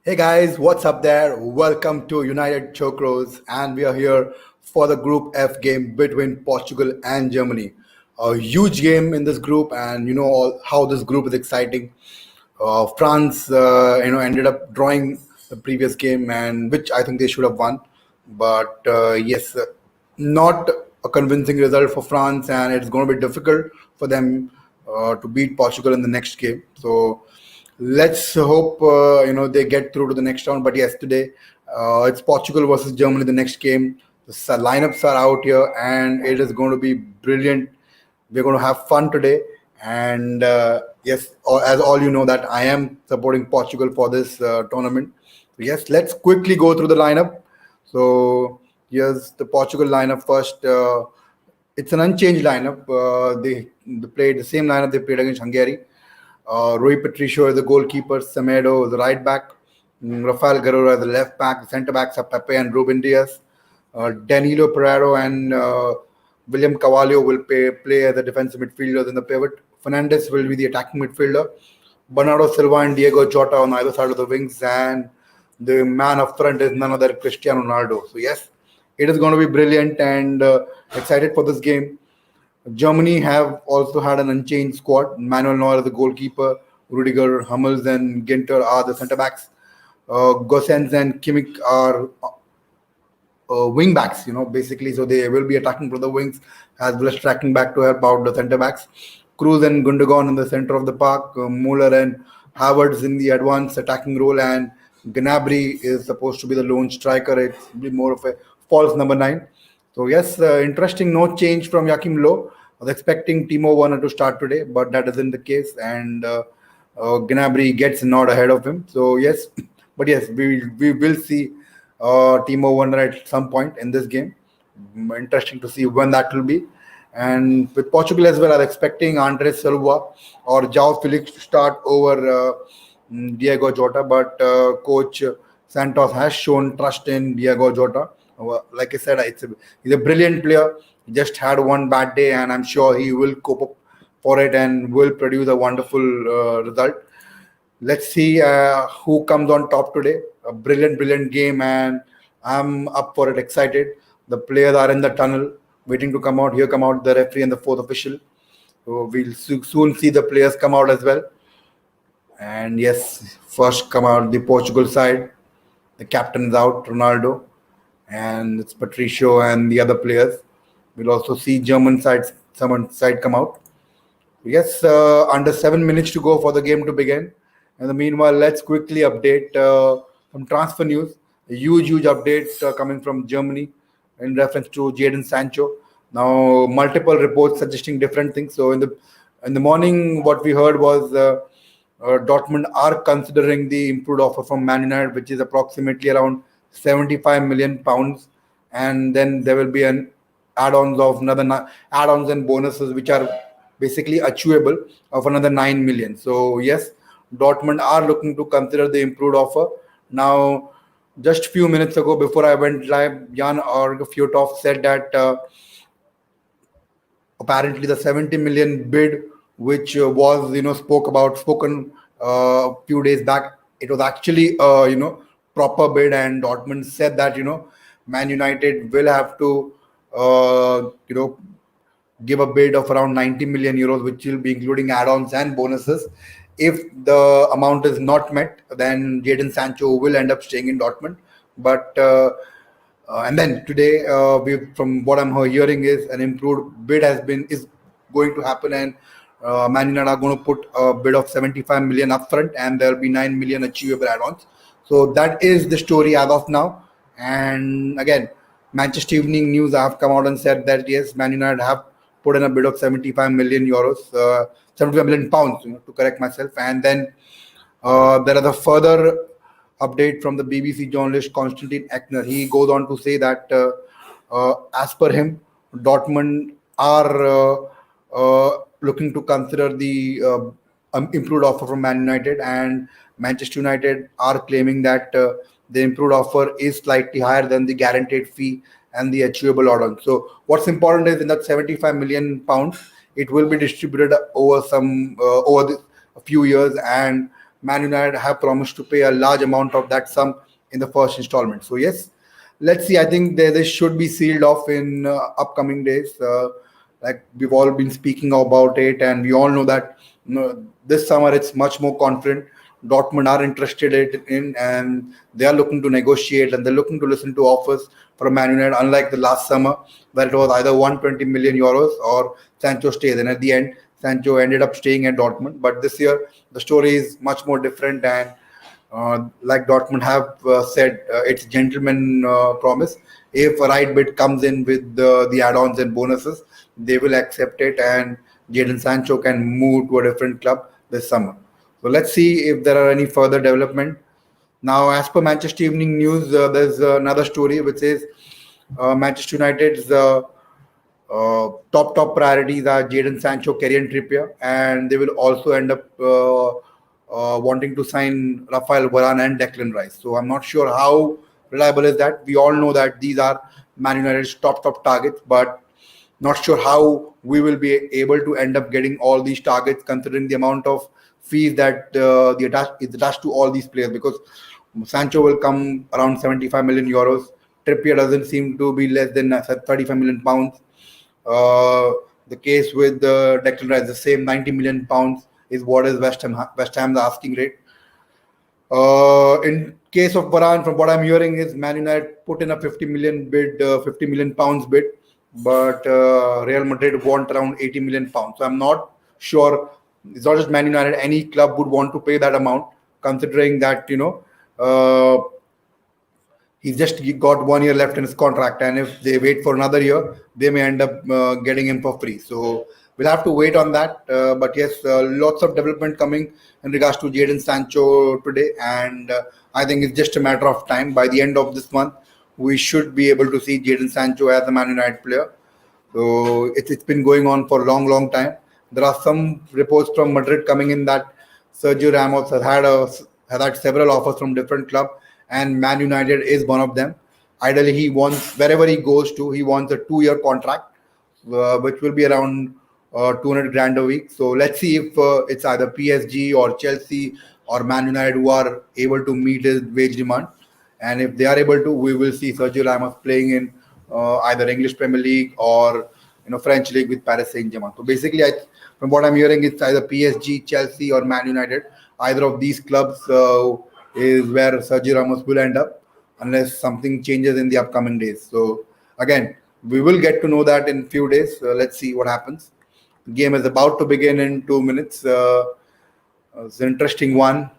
Hey guys, what's up there? Welcome to United Chokros, and we are here for the Group F game between Portugal and Germany. A huge game in this group, and you know all how this group is exciting. France, ended up drawing the previous game, and which I think they should have won. But yes, not a convincing result for France, and it's going to be difficult for them to beat Portugal in the next game. So let's hope they get through to the next round. But yes, today it's Portugal versus Germany. The next game, the lineups are out here, and it is going to be brilliant. We're going to have fun today, and yes, as all you know that I am supporting Portugal for this tournament. So yes, let's quickly go through the lineup. So here's the Portugal lineup first. It's an unchanged lineup. They played the same lineup they played against Hungary. Rui Patricio is the goalkeeper, Semedo is the right back, Rafael Guerrero is the left back, the centre backs are Pepe and Ruben Diaz. Danilo Pereiro and William Carvalho will play as the defensive midfielders in the pivot. Fernandes will be the attacking midfielder. Bernardo Silva and Diego Jota on either side of the wings, and the man up front is none other Cristiano Ronaldo. So yes, it is going to be brilliant, and excited for this game. Germany have also had an unchanged squad. Manuel Neuer is the goalkeeper. Rudiger, Hummels, and Ginter are the centre backs. Gosens and Kimmich are wing backs, basically. So they will be attacking from the wings as well as tracking back to help out the centre backs. Cruz and Gundogan in the centre of the park. Muller and Havertz in the advanced attacking role, and Gnabry is supposed to be the lone striker. It's be more of a false number nine. So yes, interesting. No change from Joachim Low. I was expecting Timo Werner to start today, but that isn't the case, and Gnabry gets a nod ahead of him. So yes, but yes, we will see Timo Werner at some point in this game. Interesting to see when that will be. And with Portugal as well, I was expecting Andres Silva or João Felix to start over Diego Jota, but coach Santos has shown trust in Diego Jota. Like I said, he's a brilliant player. He just had one bad day, and I'm sure he will cope up for it and will produce a wonderful result. Let's see who comes on top today. A brilliant, brilliant game, and I'm up for it, excited. The players are in the tunnel, waiting to come out. Here come out the referee and the fourth official. So we'll soon see the players come out as well. And yes, first come out the Portugal side. The captain is out, Ronaldo, and it's Patricio and the other players. We'll also see German someone side come out. Yes, under 7 minutes to go for the game to begin. In the meanwhile, let's quickly update some transfer news. A huge update coming from Germany in reference to Jadon Sancho. Now, multiple reports suggesting different things. So in the morning, what we heard was Dortmund are considering the improved offer from Man United, which is approximately around 75 million pounds, and then there will be an add-ons of add-ons and bonuses which are basically achievable of another 9 million. So yes, Dortmund are looking to consider the improved offer. Now, just few minutes ago before I went live, Jan Org said that apparently the 70 million bid which was spoken a few days back, it was actually proper bid, and Dortmund said that Man United will have to give a bid of around 90 million euros, which will be including add-ons and bonuses. If the amount is not met, then Jadon Sancho will end up staying in Dortmund. But and then today, from what I'm hearing, is an improved bid is going to happen, and Man United are going to put a bid of 75 million upfront, and there will be 9 million achievable add-ons. So that is the story as of now. And again, Manchester Evening News have come out and said that yes, Man United have put in a bid of 75 million euros, 75 million pounds, to correct myself. And then there is a further update from the BBC journalist Konstantin Eckner. He goes on to say that as per him, Dortmund are looking to consider the improved offer from Man United, and Manchester United are claiming that the improved offer is slightly higher than the guaranteed fee and the achievable order. So what's important is in that 75 million pounds, it will be distributed over a few years, and Man United have promised to pay a large amount of that sum in the first installment. So yes, let's see. I think this should be sealed off in upcoming days. Like we've all been speaking about it, and we all know that this summer it's much more confident. Dortmund are interested in, and they are looking to negotiate, and they're looking to listen to offers from Man United. Unlike the last summer, where it was either 120 million euros or Sancho stays, and at the end, Sancho ended up staying at Dortmund. But this year, the story is much more different, and like Dortmund have said, it's gentleman promise. If a right bid comes in with the add-ons and bonuses, they will accept it, and Jadon Sancho can move to a different club this summer. So let's see if there are any further development. Now, as per Manchester Evening News, there's another story which says Manchester United's top priorities are Jadon Sancho, Kieran Trippier, and they will also end up wanting to sign Rafael Varane and Declan Rice. So I'm not sure how reliable is that. We all know that these are Man United's top targets, but not sure how we will be able to end up getting all these targets considering the amount of fees that is attached to all these players, because Sancho will come around 75 million euros. Trippier doesn't seem to be less than 35 million pounds. Uh, the case with Declan Rice, the same 90 million pounds is what is West Ham's asking rate. In case of Varane, from what I'm hearing, is Man United put in a 50 million bid, 50 million pounds bid, but Real Madrid want around 80 million pounds. So I'm not sure. It's not just Man United. Any club would want to pay that amount, considering that he's just got 1 year left in his contract, and if they wait for another year, they may end up getting him for free. So we'll have to wait on that. But yes, lots of development coming in regards to Jadon Sancho today, and I think it's just a matter of time. By the end of this month, we should be able to see Jadon Sancho as a Man United player. So it's been going on for a long time. There are some reports from Madrid coming in that Sergio Ramos has had several offers from different clubs, and Man United is one of them. Ideally, he wants wherever he goes to, he wants a 2 year contract, which will be around 200 grand a week. So let's see if it's either PSG or Chelsea or Man United who are able to meet his wage demand. And if they are able to, we will see Sergio Ramos playing in either English Premier League or French League with Paris Saint-Germain. So basically, from what I'm hearing, it's either PSG, Chelsea, or Man United. Either of these clubs is where Sergio Ramos will end up, unless something changes in the upcoming days. So again, we will get to know that in few days. Let's see what happens. The game is about to begin in 2 minutes. It's an interesting one.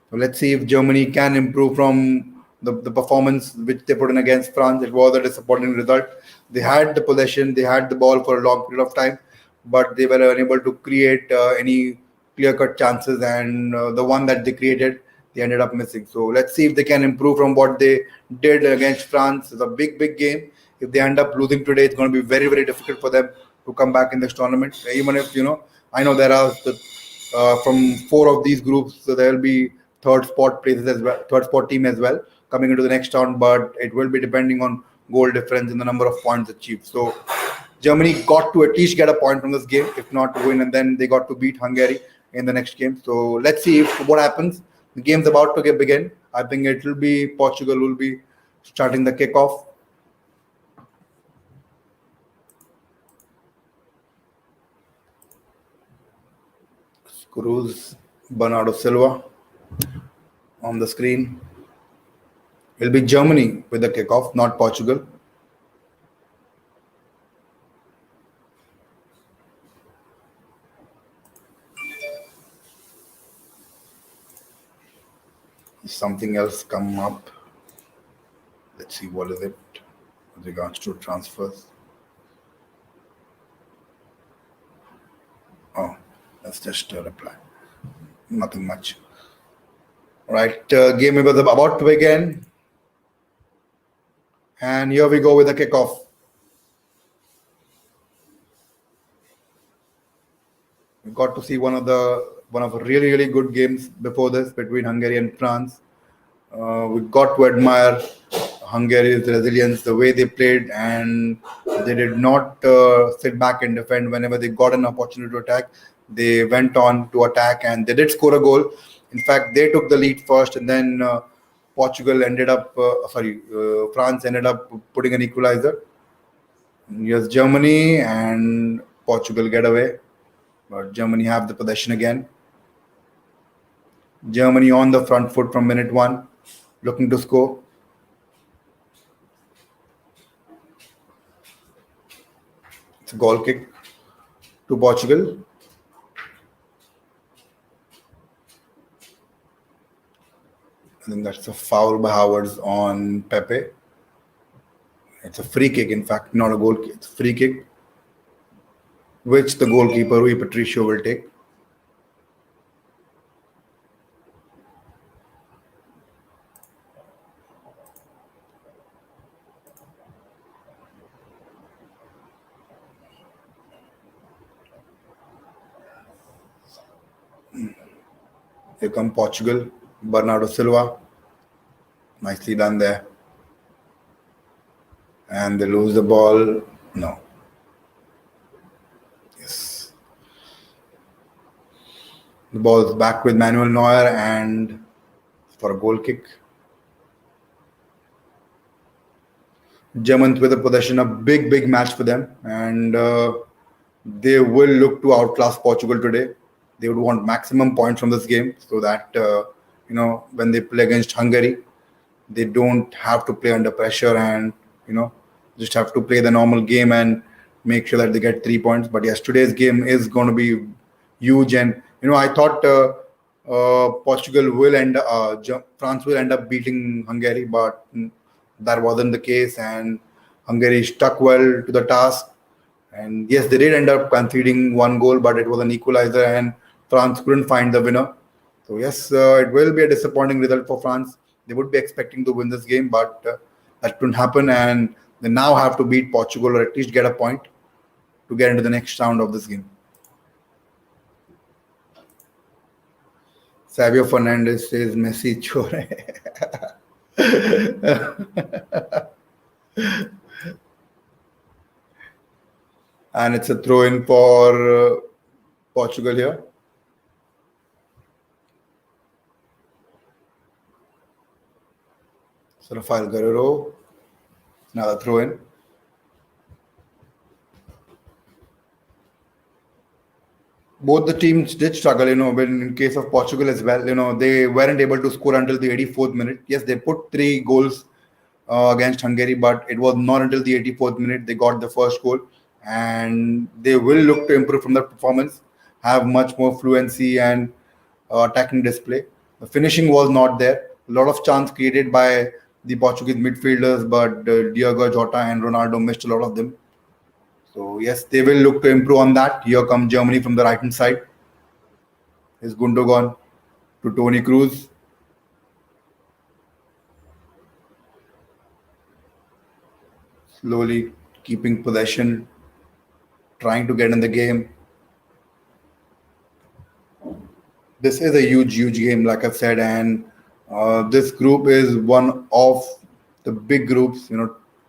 So let's see if Germany can improve from the performance which they put in against France. It was a disappointing result. They had the possession, they had the ball for a long period of time, but they were unable to create any clear-cut chances. And the one that they created, they ended up missing. So let's see if they can improve from what they did against France. It's a big game. If they end up losing today, it's going to be very difficult for them to come back in this tournament. Even if I know there are from four of these groups, so there will be third spot places as well, third spot team as well coming into the next round, but it will be depending on goal difference and the number of points achieved. So Germany got to at least get a point from this game, if not to win, and then they got to beat Hungary in the next game. So let's see what happens. The game's about to begin. I think it will be Portugal will be starting the kickoff. Cruz, Bernardo Silva on the screen. It'll be Germany with the kickoff, not Portugal. Something else come up. Let's see what is it with regards to transfers. Oh, that's just a reply. Nothing much. Right, game was about to begin, and here we go with the kickoff. We got to see one of really good games before this between Hungary and France. We got to admire Hungary's resilience, the way they played, and they did not sit back and defend. Whenever they got an opportunity to attack, they went on to attack, and they did score a goal. In fact, they took the lead first, and then France ended up putting an equalizer. Yes, Germany and Portugal get away, but Germany have the possession again. Germany on the front foot from minute one, looking to score. It's a goal kick to Portugal. I think that's a foul by Havertz on Pepe. It's a free kick, in fact, not a goal kick. It's a free kick, which the goalkeeper, Rui Patricio, will take. Here come Portugal, Bernardo Silva. Nicely done there. And they lose the ball. No. Yes. The ball is back with Manuel Neuer and for a goal kick. Germans with a possession, a big match for them. And they will look to outclass Portugal today. They would want maximum points from this game so that, when they play against Hungary, they don't have to play under pressure and, just have to play the normal game and make sure that they get 3 points. But yes, today's game is going to be huge. And, I thought France will end up beating Hungary, but that wasn't the case. And Hungary stuck well to the task. And yes, they did end up conceding one goal, but it was an equalizer and France couldn't find the winner. So yes, it will be a disappointing result for France. They would be expecting to win this game, but that couldn't happen. And they now have to beat Portugal or at least get a point to get into the next round of this game. Xavier Fernandez says Messi chore. And it's a throw in for Portugal here. So Rafael Guerrero, another throw in. Both the teams did struggle, when in case of Portugal as well, they weren't able to score until the 84th minute. Yes, they put 3 goals against Hungary, but it was not until the 84th minute they got the first goal. And they will look to improve from their performance, have much more fluency and attacking display. The finishing was not there. A lot of chance created by the Portuguese midfielders, but Diogo Jota and Ronaldo missed a lot of them. So yes, they will look to improve on that. Here comes Germany from the right hand side. Is Gundogan to Toni Kroos. Slowly keeping possession, trying to get in the game. This is a huge game, like I've said, and this group is one of the big groups.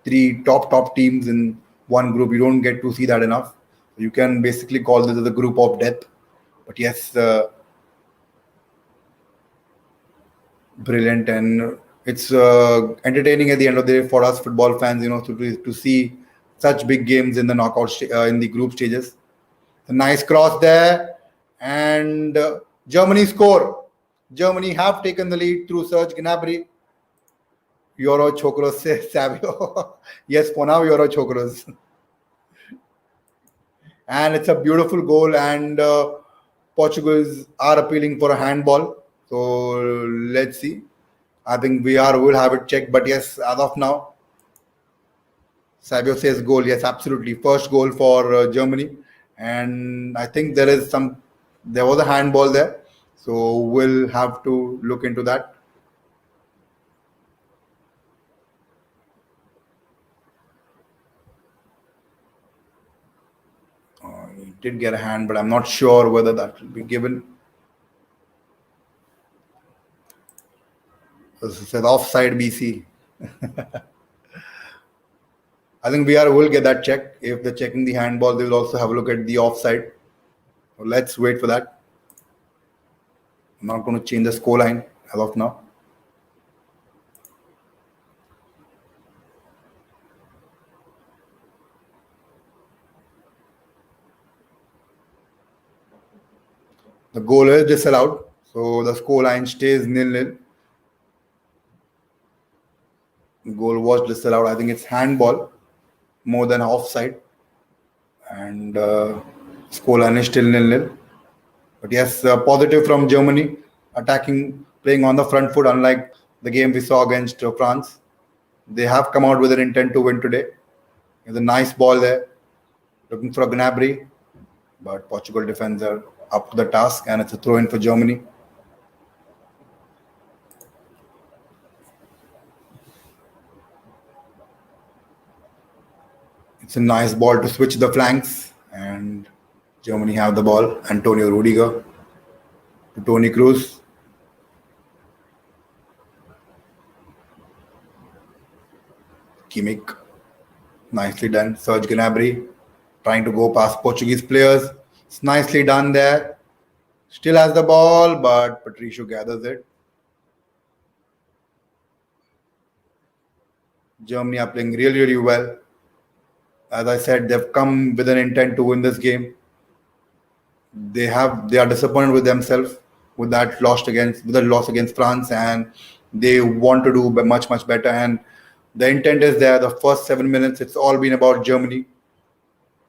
3 top teams in one group. You don't get to see that enough. You can basically call this as a group of death. But yes, brilliant, and it's entertaining at the end of the day for us football fans. To see such big games in the in the group stages. A nice cross there, and Germany score. Germany have taken the lead through Serge Gnabry. Euro Chokros says Savio. Yes, for now, Euro Chokros. And it's a beautiful goal, and Portuguese are appealing for a handball. So let's see. I think will have it checked. But yes, as of now, Savio says goal. Yes, absolutely. First goal for Germany. And I think there was a handball there. So we'll have to look into that. He did get a hand, but I'm not sure whether that will be given. This says offside BC. I think VR will get that check. If they're checking the handball, they will also have a look at the offside. So let's wait for that. I'm not going to change the scoreline as of now. The goal is disallowed, so the scoreline stays nil-nil. The goal was disallowed. I think it's handball more than offside, and scoreline is still nil-nil. But yes, positive from Germany, attacking, playing on the front foot, unlike the game we saw against France. They have come out with an intent to win today. There's a nice ball there, looking for a Gnabry, but Portugal defenders are up to the task, and it's a throw in for Germany. It's a nice ball to switch the flanks, and Germany have the ball. Antonio Rudiger to Tony Cruz. Kimmich, nicely done. Serge Gnabry trying to go past Portuguese players. It's nicely done there. Still has the ball, but Patricio gathers it. Germany are playing really, really well. As I said, they've come with an intent to win this game. They are disappointed with themselves with the loss against France, and they want to do much better. And the intent is there. The first 7 minutes, it's all been about Germany.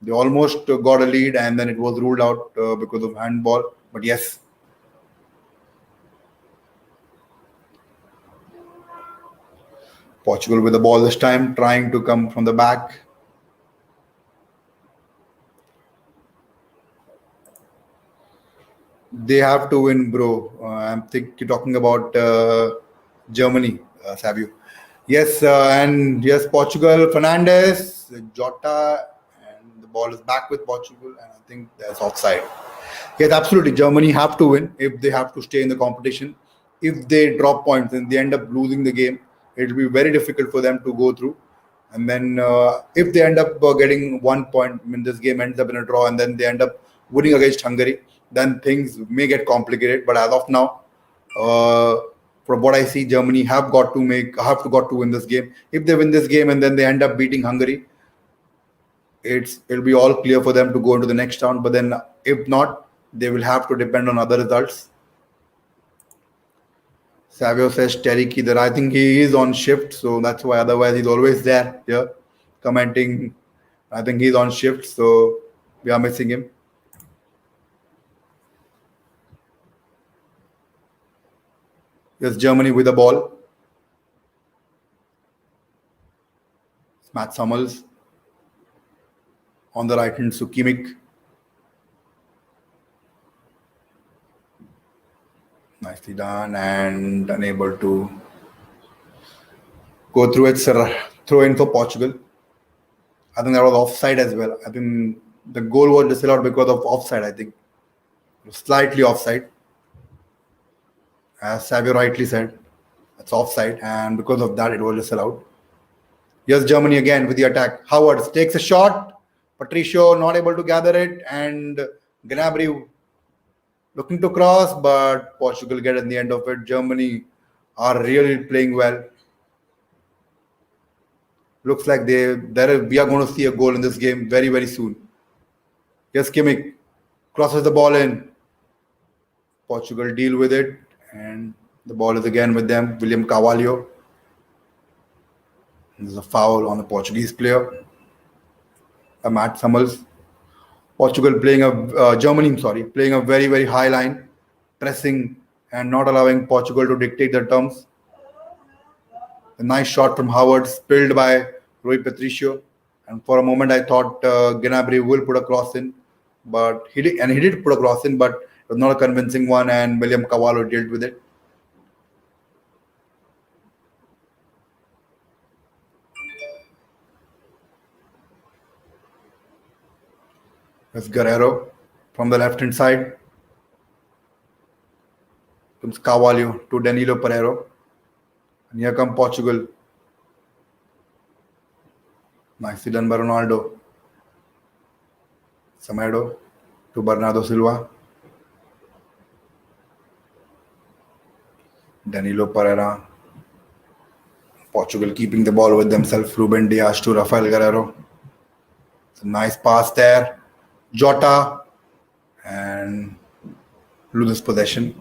They almost got a lead, and then it was ruled out because of handball. But yes, Portugal with the ball this time, trying to come from the back. They have to win, bro. I'm think you're talking about Germany, Savio. Yes, and yes, Portugal, Fernandez, Jota, and the ball is back with Portugal, and I think there's offside. Yes, absolutely. Germany have to win if they have to stay in the competition. If they drop points and they end up losing the game, it will be very difficult for them to go through. And then if they end up getting 1 point, I mean, this game ends up in a draw, and then they end up winning against Hungary, then things may get complicated. But as of now, uh, from what I see, Germany have to win this game. If they win this game and then they end up beating Hungary, it'll be all clear for them to go into the next round. But then if not, they will have to depend on other results. Savio says Terry Keither. I think he is on shift, so that's why. Otherwise, he's always there, yeah, commenting. I think he's on shift, so we are missing him. Yes, Germany with the ball. Matt Hummels on the right hand, Sukimik. Nicely done and unable to go through it. Throw in for Portugal. I think that was offside as well. I think the goal was disallowed because of offside, I think. Slightly offside. As Savio rightly said, it's offside, and because of that, it was disallowed. Yes, Germany again with the attack. Howard takes a shot. Patricio not able to gather it, and Gnabry looking to cross, but Portugal get in the end of it. Germany are really playing well. Looks like we are going to see a goal in this game very soon. Yes, Kimmich crosses the ball in. Portugal deal with it, and the ball is again with them. William Carvalho. There's a foul on the Portuguese player. Matt Hummels. Portugal playing Germany, sorry, playing a very high line, pressing and not allowing Portugal to dictate their terms. A nice shot from Howard, spilled by Rui Patricio. And for a moment, I thought Gnabry will put a cross in, but he did put a cross in, but it was not a convincing one, and William Carvalho dealt with it. That's Guerrero from the left hand side. Comes Carvalho to Danilo Pereiro. And here come Portugal. Nicely done by Ronaldo. Semedo to Bernardo Silva. Danilo Pereira. Portugal keeping the ball with themselves. Ruben Dias to Rafael Guerrero. It's a nice pass there. Jota and loses possession.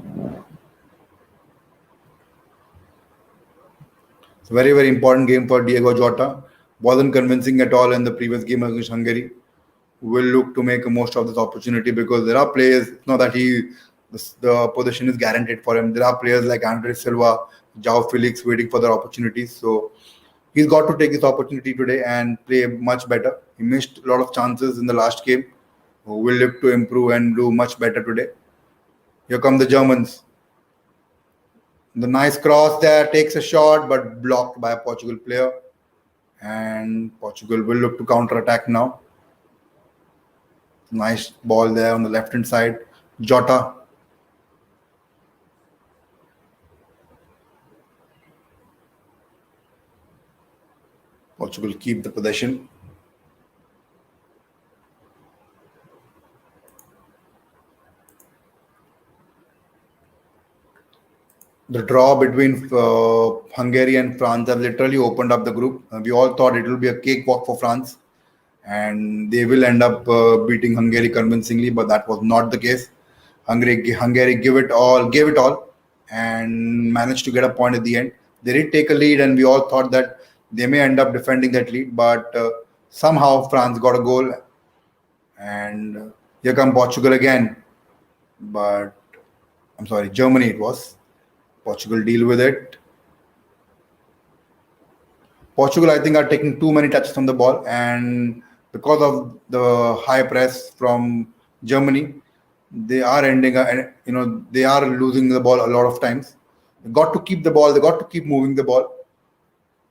It's a very, very important game for Diego Jota. Wasn't convincing at all in the previous game against Hungary. Will look to make most of this opportunity because there are players. It's not that the position is guaranteed for him. There are players like Andre Silva, João Felix waiting for their opportunities. So he's got to take this opportunity today and play much better. He missed a lot of chances in the last game. Will look to improve and do much better today. Here come the Germans. The nice cross there takes a shot but blocked by a Portugal player. And Portugal will look to counter attack now. Nice ball there on the left hand side. Jota. Portugal keep the possession. The draw between Hungary and France have literally opened up the group. We all thought it will be a cakewalk for France and they will end up beating Hungary convincingly, but that was not the case. Hungary gave it all, and managed to get a point at the end. They did take a lead, and we all thought that they may end up defending that lead, but somehow France got a goal, and here come Portugal again. But I'm sorry, Germany it was. Portugal deal with it. Portugal, I think, are taking too many touches on the ball, and because of the high press from Germany, they are they are losing the ball a lot of times. They got to keep the ball. They got to keep moving the ball.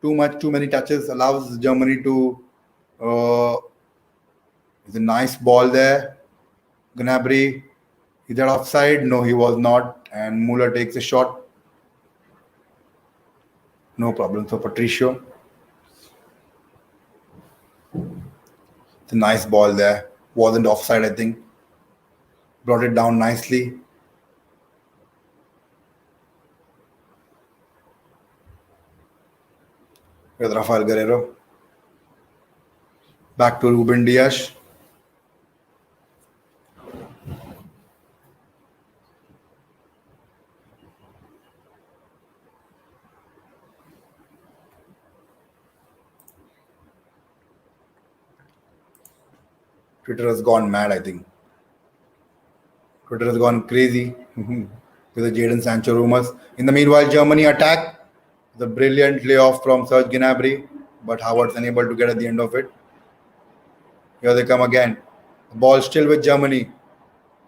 Too many touches allows Germany to. It's a nice ball there. Gnabry, is that offside? No, he was not. And Muller takes a shot. No problem for Patricio. It's a nice ball there. Wasn't offside, I think. Brought it down nicely. With Rafael Guerrero. Back to Ruben Dias. Twitter has gone mad, I think. Twitter has gone crazy with the Jadon Sancho rumors. In the meanwhile, Germany attack. The brilliant layoff from Serge Gnabry, but Howard's unable to get at the end of it. Here they come again. The ball still with Germany,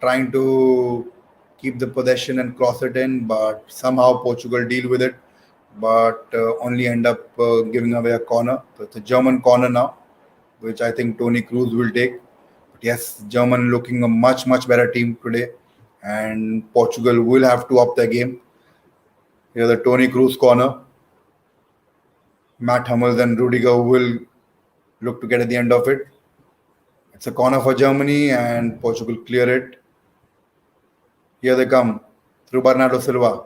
trying to keep the possession and cross it in, but somehow Portugal deal with it, but only end up giving away a corner. So it's a German corner now, which I think Tony Cruz will take. But yes, German looking a much better team today, and Portugal will have to up their game. Here the Tony Cruz corner. Matt Hummels and Rudiger will look to get at the end of it. It's a corner for Germany and Portugal clear it. Here they come through Bernardo Silva.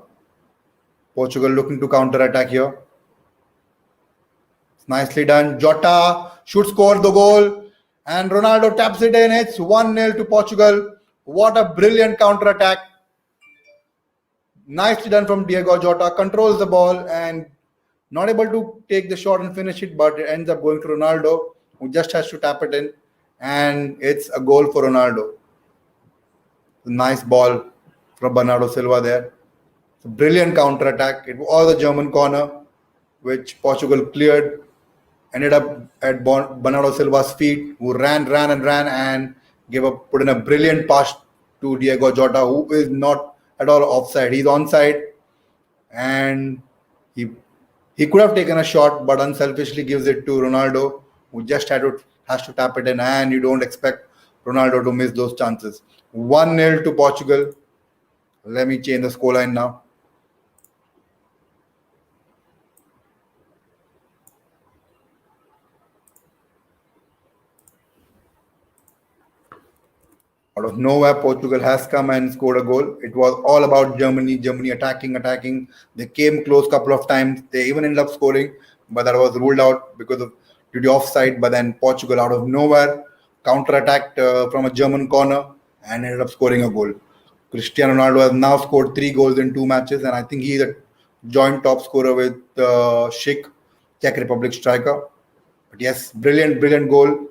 Portugal looking to counter attack here. It's nicely done. Jota should score the goal and Ronaldo taps it in. It's 1-0 to Portugal. What a brilliant counter attack. Nicely done from Diego Jota. Controls the ball and not able to take the shot and finish it, but it ends up going to Ronaldo, who just has to tap it in. And it's a goal for Ronaldo. Nice ball from Bernardo Silva there. It's a brilliant counter attack. It was a German corner, which Portugal cleared. Ended up at Bernardo Silva's feet, who ran and put in a brilliant pass to Diego Jota, who is not at all offside. He's onside, and he could have taken a shot, but unselfishly gives it to Ronaldo, who just has to tap it in, and you don't expect Ronaldo to miss those chances. 1-0 to Portugal. Let me change the scoreline now. Out of nowhere, Portugal has come and scored a goal. It was all about Germany. Germany attacking, attacking. They came close couple of times. They even ended up scoring, but that was ruled out because of due to offside. But then Portugal, out of nowhere, counter attacked from a German corner and ended up scoring a goal. Cristiano Ronaldo has now scored 3 goals in 2 matches, and I think he's a joint top scorer with Schick, Czech Republic striker. But yes, brilliant, brilliant goal.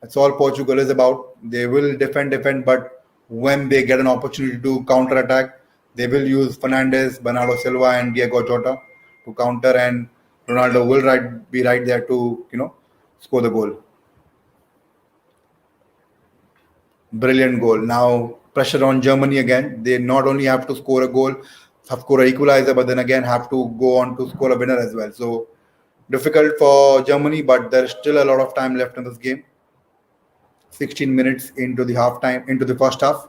That's all Portugal is about. They will defend, defend, but when they get an opportunity to counter attack, they will use Fernandes, Bernardo Silva, and Diego Jota to counter, and Ronaldo will be right there to score the goal. Brilliant goal. Now pressure on Germany again. They not only have to score a goal, have score an equalizer, but then again have to go on to score a winner as well. So difficult for Germany, but there's still a lot of time left in this game. 16 minutes into the half time, into the first half.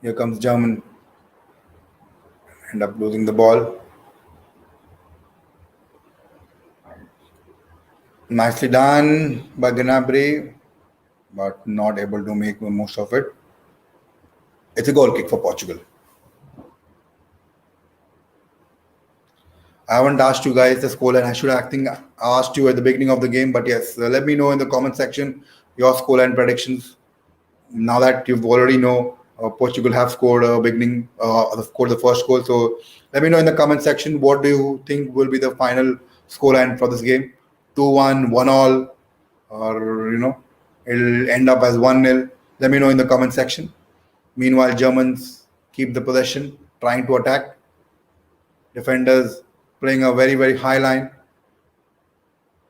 Here comes German. End up losing the ball. Nicely done by Gnabry, but not able to make most of it. It's a goal kick for Portugal. I haven't asked you guys the scoreline. I should have, I think, asked you at the beginning of the game, but yes, let me know in the comment section your scoreline predictions. Now that you've already know Portugal have scored scored the first goal. So let me know in the comment section what do you think will be the final scoreline for this game? 2-1, 1-all, or it'll end up as 1-0. Let me know in the comment section. Meanwhile, Germans keep the possession, trying to attack. Defenders playing a very, very high line.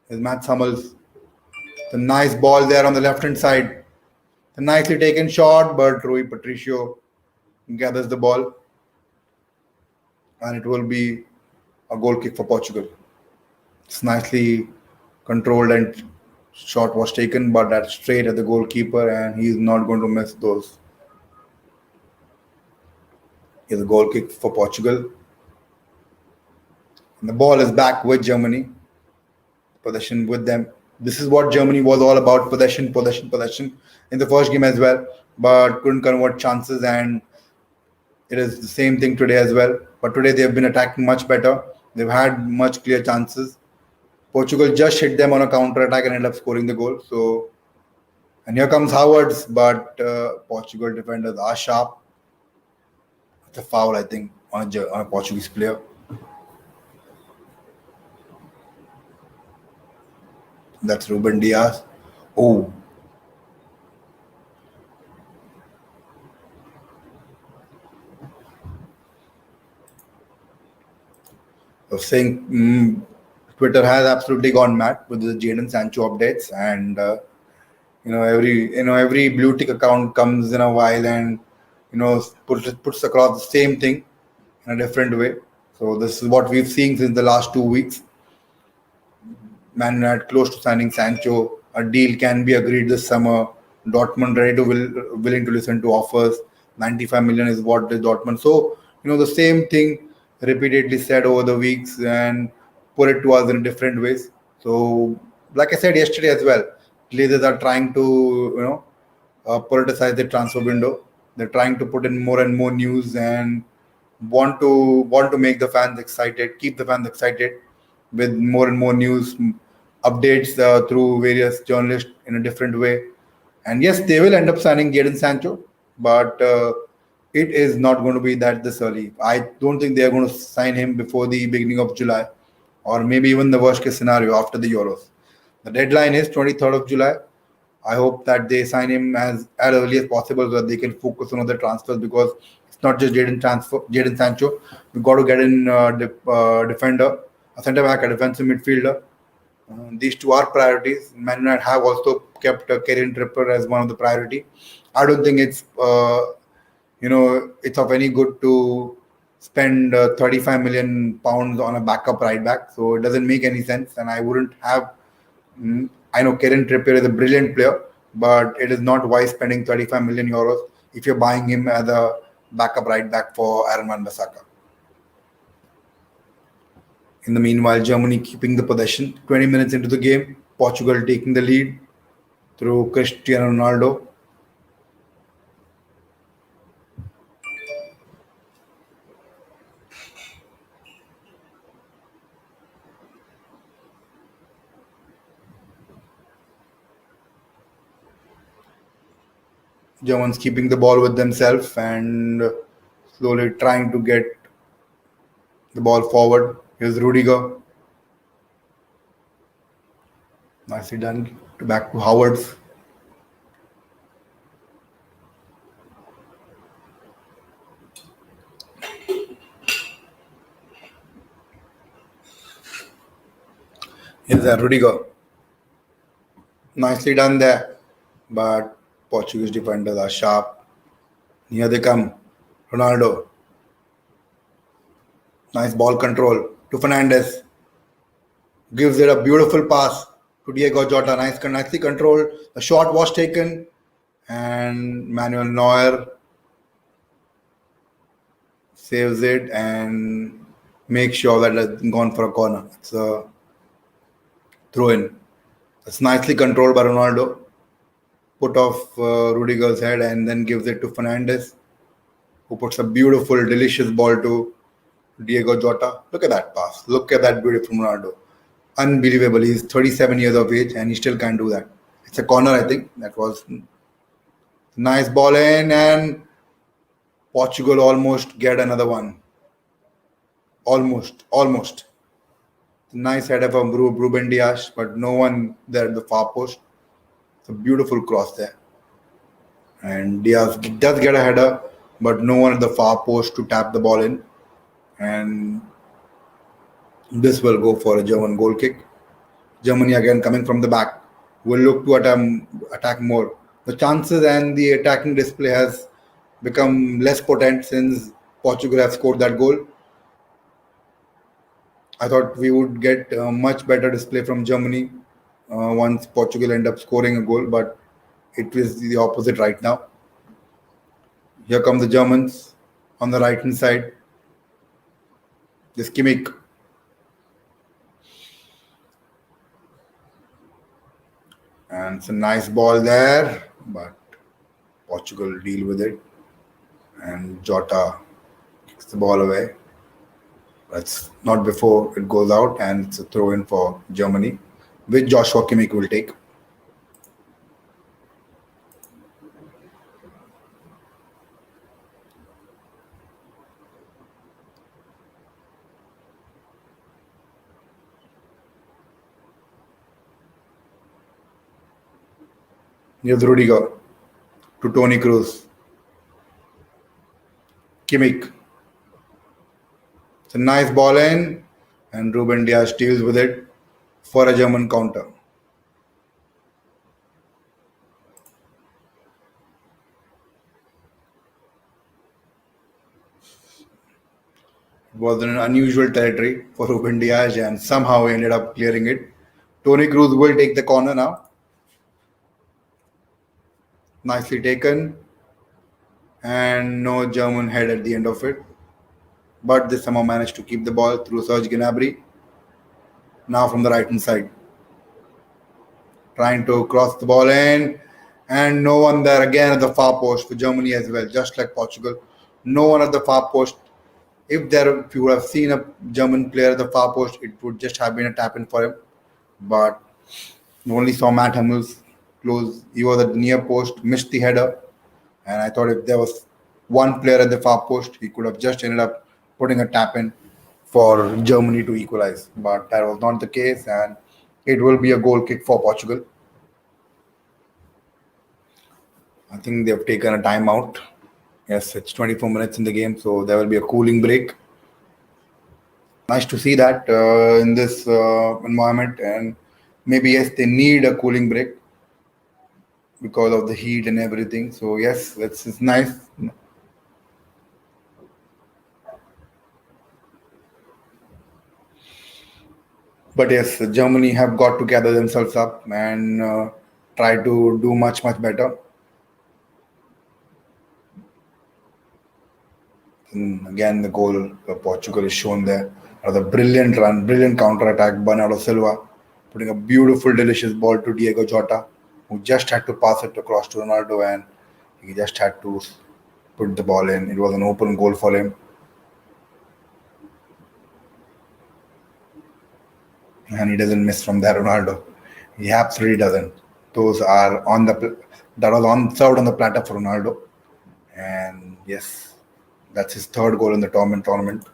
Is Mats Hummels. The nice ball there on the left hand side. The nicely taken shot, but Rui Patricio gathers the ball. And it will be a goal kick for Portugal. It's nicely controlled and shot was taken, but that's straight at the goalkeeper, and he's not going to miss those. Here's a goal kick for Portugal. And the ball is back with Germany. Possession with them. This is what Germany was all about: possession, possession, possession in the first game as well, but couldn't convert chances, and it is the same thing today as well. But today they have been attacking much better. They've had much clear chances. Portugal just hit them on a counter attack and ended up scoring the goal. So, and here comes Howards, but Portugal defenders are sharp. It's a foul, I think, on a Portuguese player. That's Ruben Diaz. Oh, I was saying Twitter has absolutely gone mad with the Jadon Sancho updates, and every blue tick account comes in a while and puts across the same thing in a different way. So this is what we've seen since the last 2 weeks. Man United close to signing Sancho. A deal can be agreed this summer. Dortmund ready to willing to listen to offers. 95 million is what the Dortmund. So the same thing repeatedly said over the weeks and put it to us in different ways. So like I said yesterday as well, Glazers are trying to politicize the transfer window. They're trying to put in more and more news and want to make the fans excited, keep the fans excited with more and more news updates through various journalists in a different way. And yes, they will end up signing Jadon Sancho, but it is not going to be that this early. I don't think they are going to sign him before the beginning of July, or maybe even the worst case scenario after the Euros. The deadline is 23rd of July. I hope that they sign him as early as possible so that they can focus on other transfers, because it's not just Jadon Sancho. We've got to get in defender, a centre back, a defensive midfielder. These two are priorities. Man United have also kept Kieran Trippier as one of the priority. I don't think it's of any good to spend 35 million pounds on a backup right back. So it doesn't make any sense, and I wouldn't have. I know Kieran Trippier is a brilliant player, but it is not wise spending 35 million euros if you're buying him as a backup right back for Aaron Wan-Bissaka. In the meanwhile, Germany keeping the possession. 20 minutes into the game, Portugal taking the lead. through Cristiano Ronaldo. Germans keeping the ball with themselves and slowly trying to get the ball forward. Here's Rudiger. Nicely done. Back to Howard's. Here's Rudiger. Nicely done there. But Portuguese defenders are sharp. Here they come. Ronaldo. Nice ball control to Fernandes. Gives it a beautiful pass to Diego Jota. Nicely controlled. The shot was taken. And Manuel Neuer saves it and makes sure that it's gone for a corner. It's a throw in. It's nicely controlled by Ronaldo. Put off Rudiger's head and then gives it to Fernandes, who puts a beautiful, delicious ball to Diego Jota. Look at that pass. Look at that beautiful Ronaldo. Unbelievable. He's 37 years of age and he still can't do that. It's a corner, I think. That was nice ball in, and Portugal almost get another one. Almost. Nice header from Ruben Dias, but no one there at the far post. It's a beautiful cross there. And Diaz does get a header, but no one at the far post to tap the ball in. And this will go for a German goal kick. Germany again coming from the back will look to attack more. The chances and the attacking display has become less potent since Portugal have scored that goal. I thought we would get a much better display from Germany once Portugal end up scoring a goal, but it is the opposite right now. Here come the Germans on the right hand side. This Kimmich. And it's a nice ball there, but Portugal deal with it. And Jota kicks the ball away. That's not before it goes out, and it's a throw in for Germany, which Joshua Kimmich will take. Here's Rudiger to Tony Kroos. Kimmich. It's a nice ball in, and Ruben Dias deals with it for a German counter. It was an unusual territory for Ruben Dias, and somehow he ended up clearing it. Tony Kroos will take the corner now. Nicely taken, and no German head at the end of it. But they somehow managed to keep the ball through Serge Gnabry. Now from the right hand side. Trying to cross the ball in, and no one there again at the far post for Germany as well, just like Portugal. No one at the far post. If you would have seen a German player at the far post, it would just have been a tap in for him. But you only saw Matt Hummels close. He was at the near post, missed the header. And I thought if there was one player at the far post, he could have just ended up putting a tap in for Germany to equalize. But that was not the case, and it will be a goal kick for Portugal. I think they've taken a timeout. Yes, it's 24 minutes in the game, so there will be a cooling break. Nice to see that in this environment, and maybe yes, they need a cooling break because of the heat and everything. So yes, it's nice. But yes, Germany have got to gather themselves up and try to do much better. And again, the goal of Portugal is shown there. Another brilliant run, brilliant counter attack. Bernardo Silva putting a beautiful, delicious ball to Diego Jota. who just had to pass it across to Ronaldo, and he just had to put the ball in. It was an open goal for him, and he doesn't miss from there, Ronaldo. He absolutely doesn't. Those are on the that was on served on the platter for Ronaldo, and yes, that's his third goal in the tournament.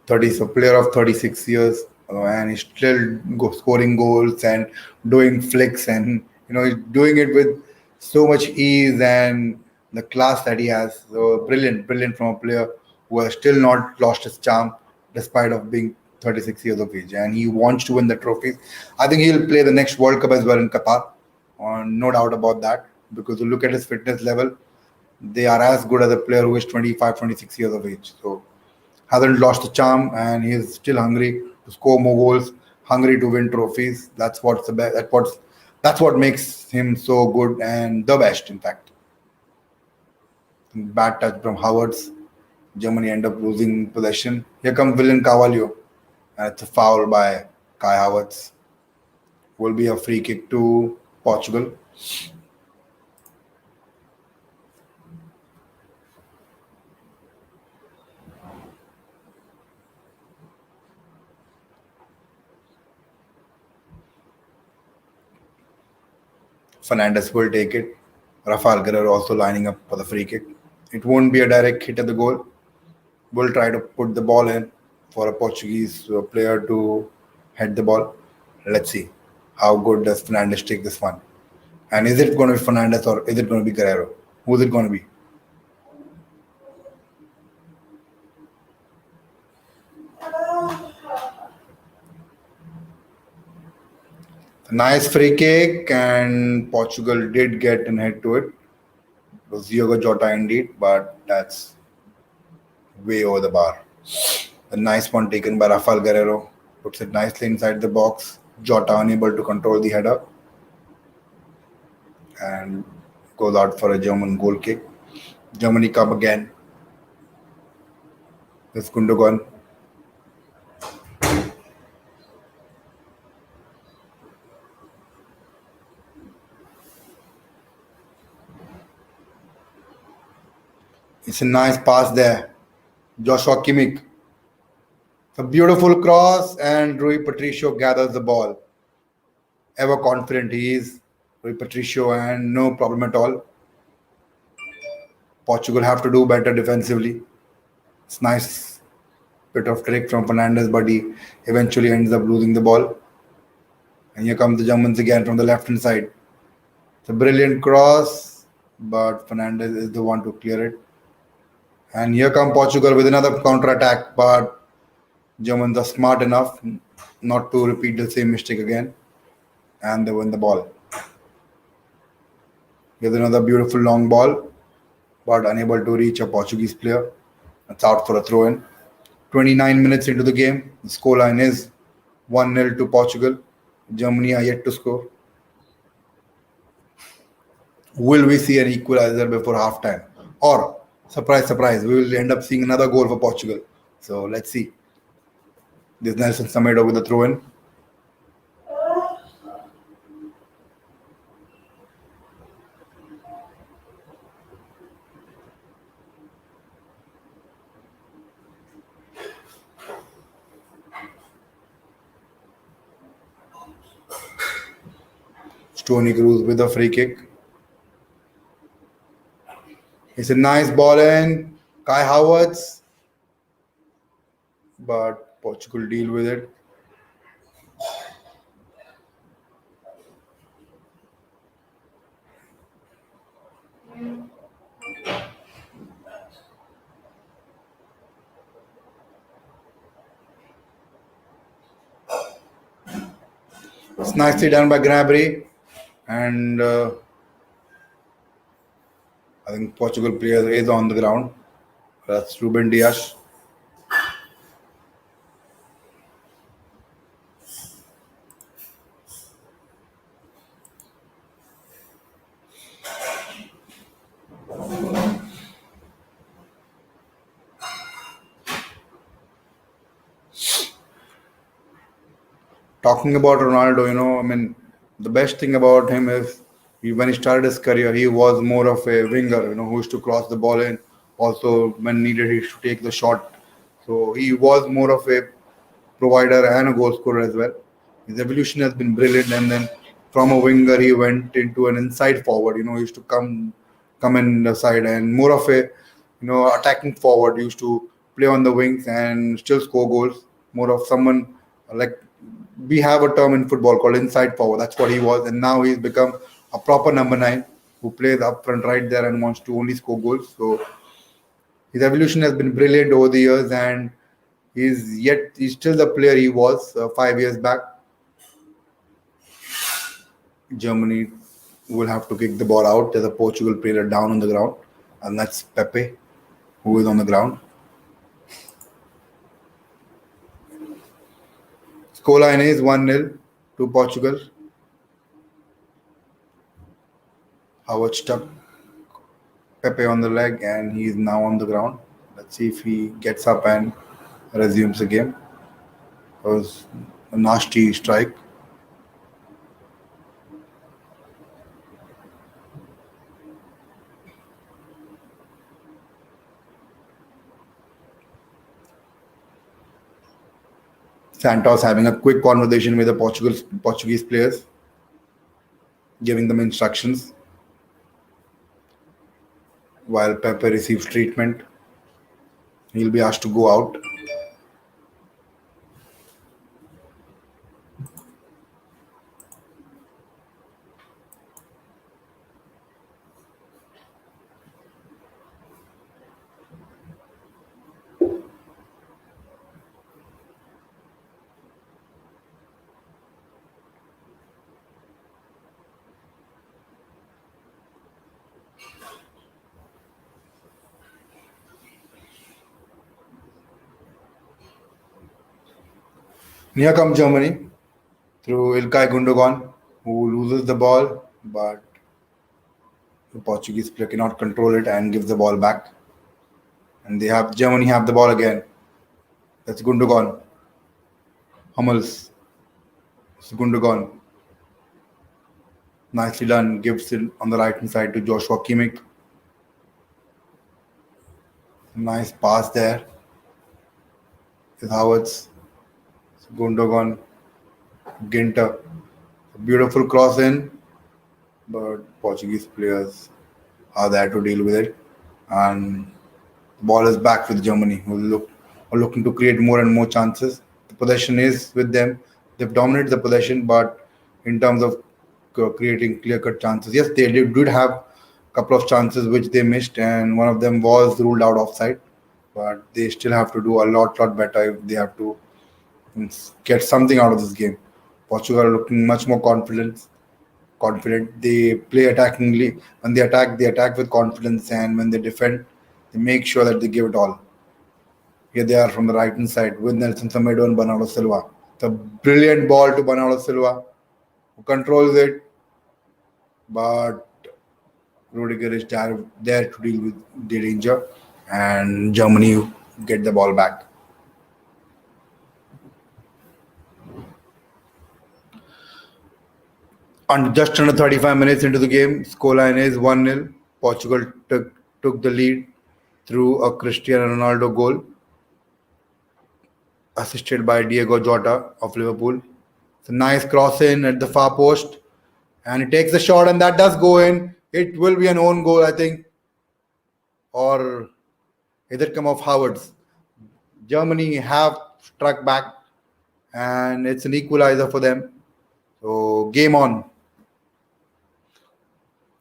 30, so player of 36 years, and he's still scoring goals and doing flicks, and he's doing it with so much ease and the class that he has. So brilliant from a player who has still not lost his charm despite of being 36 years of age, and he wants to win the trophies. I think he'll play the next World Cup as well in Qatar, no doubt about that, because you look at his fitness level, they are as good as a player who is 25, 26 years of age. So hasn't lost the charm, and he is still hungry to score more goals, hungry to win trophies. That's what's the best. That's what makes him so good and the best. In fact, bad touch from Havertz. Germany end up losing possession. Here comes William Carvalho, and it's a foul by Kai Havertz. Will be a free kick to Portugal. Fernandes will take it. Rafael Guerrero also lining up for the free kick. It won't be a direct hit at the goal. Will try to put the ball in for a Portuguese player to head the ball. Let's see how good does Fernandes take this one. And is it going to be Fernandes or is it going to be Guerrero? Who's it going to be? A nice free kick, and Portugal did get an head to it. It was Diogo Jota indeed, but that's way over the bar. A nice one taken by Rafael Guerrero. Puts it nicely inside the box. Jota unable to control the header and goes out for a German goal kick. Germany come again. There's Gundogan. It's a nice pass there. Joshua Kimmich. It's a beautiful cross, and Rui Patricio gathers the ball. Ever confident he is, Rui Patricio, and no problem at all. Portugal have to do better defensively. It's nice bit of trick from Fernandes, but he eventually ends up losing the ball. And here come the Germans again from the left hand side. It's a brilliant cross, but Fernandes is the one to clear it. And here come Portugal with another counter attack, but Germans are smart enough not to repeat the same mistake again, and they win the ball. Here's another beautiful long ball, but unable to reach a Portuguese player. It's out for a throw in. 29 minutes into the game, the scoreline is 1-0 to Portugal. Germany are yet to score. Will we see an equalizer before halftime? Or, surprise, we will end up seeing another goal for Portugal. So let's see. This Nelson Semedo with the throw in. Tony Cruz with a free kick. It's a nice ball in. Kai Havertz. But Portugal deal with it. It's nicely done by Gnabry. And I think Portugal player is on the ground. That's Ruben Dias. Talking about Ronaldo, I mean, the best thing about him is when he started his career, he was more of a winger, who used to cross the ball in. Also, when needed, he used to take the shot. So he was more of a provider and a goal scorer as well. His evolution has been brilliant, and then from a winger he went into an inside forward. He used to come in the side and more of a attacking forward. He used to play on the wings and still score goals. More of someone like we have a term in football called inside forward. That's what he was, and now he's become a proper number 9 who plays up front right there and wants to only score goals. So his evolution has been brilliant over the years, and he's still the player he was 5 years back. Germany will have to kick the ball out. There's a Portugal player down on the ground, and that's Pepe, who is on the ground. Scoreline is 1-0 to Portugal. Howard stuck Pepe on the leg, and he is now on the ground. Let's see if he gets up and resumes the game. It was a nasty strike. Santos having a quick conversation with the Portuguese players, giving them instructions while Pepe receives treatment. He'll be asked to go out. Here comes Germany through Ilkay Gundogan, who loses the ball, but the Portuguese player cannot control it and gives the ball back. And Germany have the ball again. That's Gundogan. Hummels. It's Gundogan. Nicely done. Gives it on the right hand side to Joshua Kimmich. Nice pass there. With Havertz. Gundogan. Ginter. Beautiful cross in, but Portuguese players are there to deal with it. And the ball is back with Germany, who are looking to create more and more chances. The possession is with them. They've dominated the possession, but in terms of creating clear-cut chances, yes, they did have a couple of chances which they missed, and one of them was ruled out offside. But they still have to do a lot better if they have to get something out of this game. Portugal are looking much more confident. They play attackingly. When they attack with confidence, and when they defend, they make sure that they give it all. Here they are from the right hand side with Nelson Semedo and Bernardo Silva. It's a brilliant ball to Bernardo Silva, who controls it, but Rudiger is there to deal with the danger, and Germany get the ball back. And just under 35 minutes into the game, scoreline is 1-0. Portugal took the lead through a Cristiano Ronaldo goal, assisted by Diego Jota of Liverpool. It's a nice cross in at the far post, and he takes the shot, and that does go in. It will be an own goal, I think, or either come off Havertz. Germany have struck back, and it's an equalizer for them. So game on.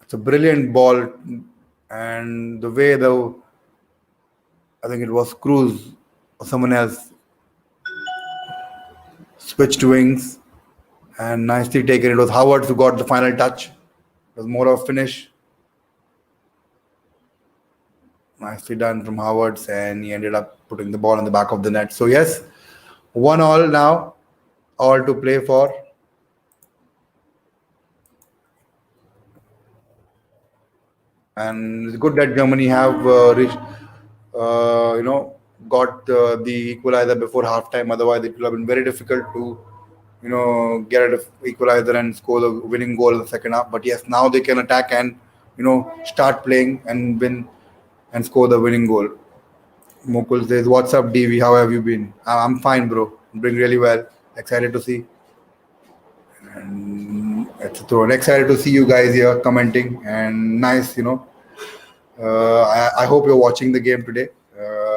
It's a brilliant ball, and the way I think it was Cruz or someone else switched wings and nicely taken. It was Howard who got the final touch. It was more of a finish. Nicely done from Howards, and he ended up putting the ball in the back of the net. So yes, 1-1 now, all to play for. And it's good that Germany have reached, got the equalizer before halftime. Otherwise, it would have been very difficult to get an equalizer and score the winning goal in the second half. But yes, now they can attack and start playing and win and score the winning goal. Mukul says, "What's up, DV? How have you been?" I'm fine, bro. Doing really well. Excited to see. It's a throw. Excited to see you guys here commenting and nice. I hope you're watching the game today.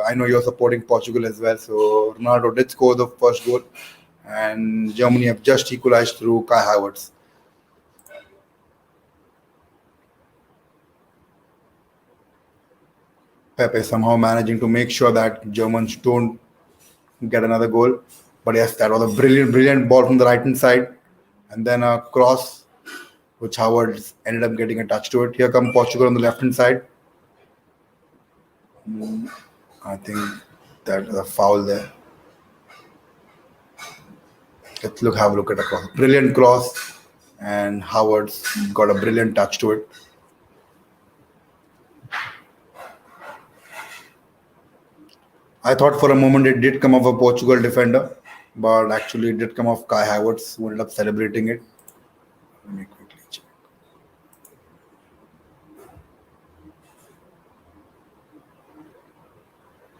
I know you're supporting Portugal as well. So Ronaldo did score the first goal, and Germany have just equalized through Kai Havertz. Pepe somehow managing to make sure that Germans don't get another goal. But yes, that was a brilliant, brilliant ball from the right hand side, and then a cross which Howard ended up getting a touch to it. Here come Portugal on the left hand side. I think that is a foul there. Let's have a look at the cross. Brilliant cross, and Howard's got a brilliant touch to it. I thought for a moment it did come off a Portugal defender, but actually it did come off Kai Havertz, who ended up celebrating it. Let me quickly check.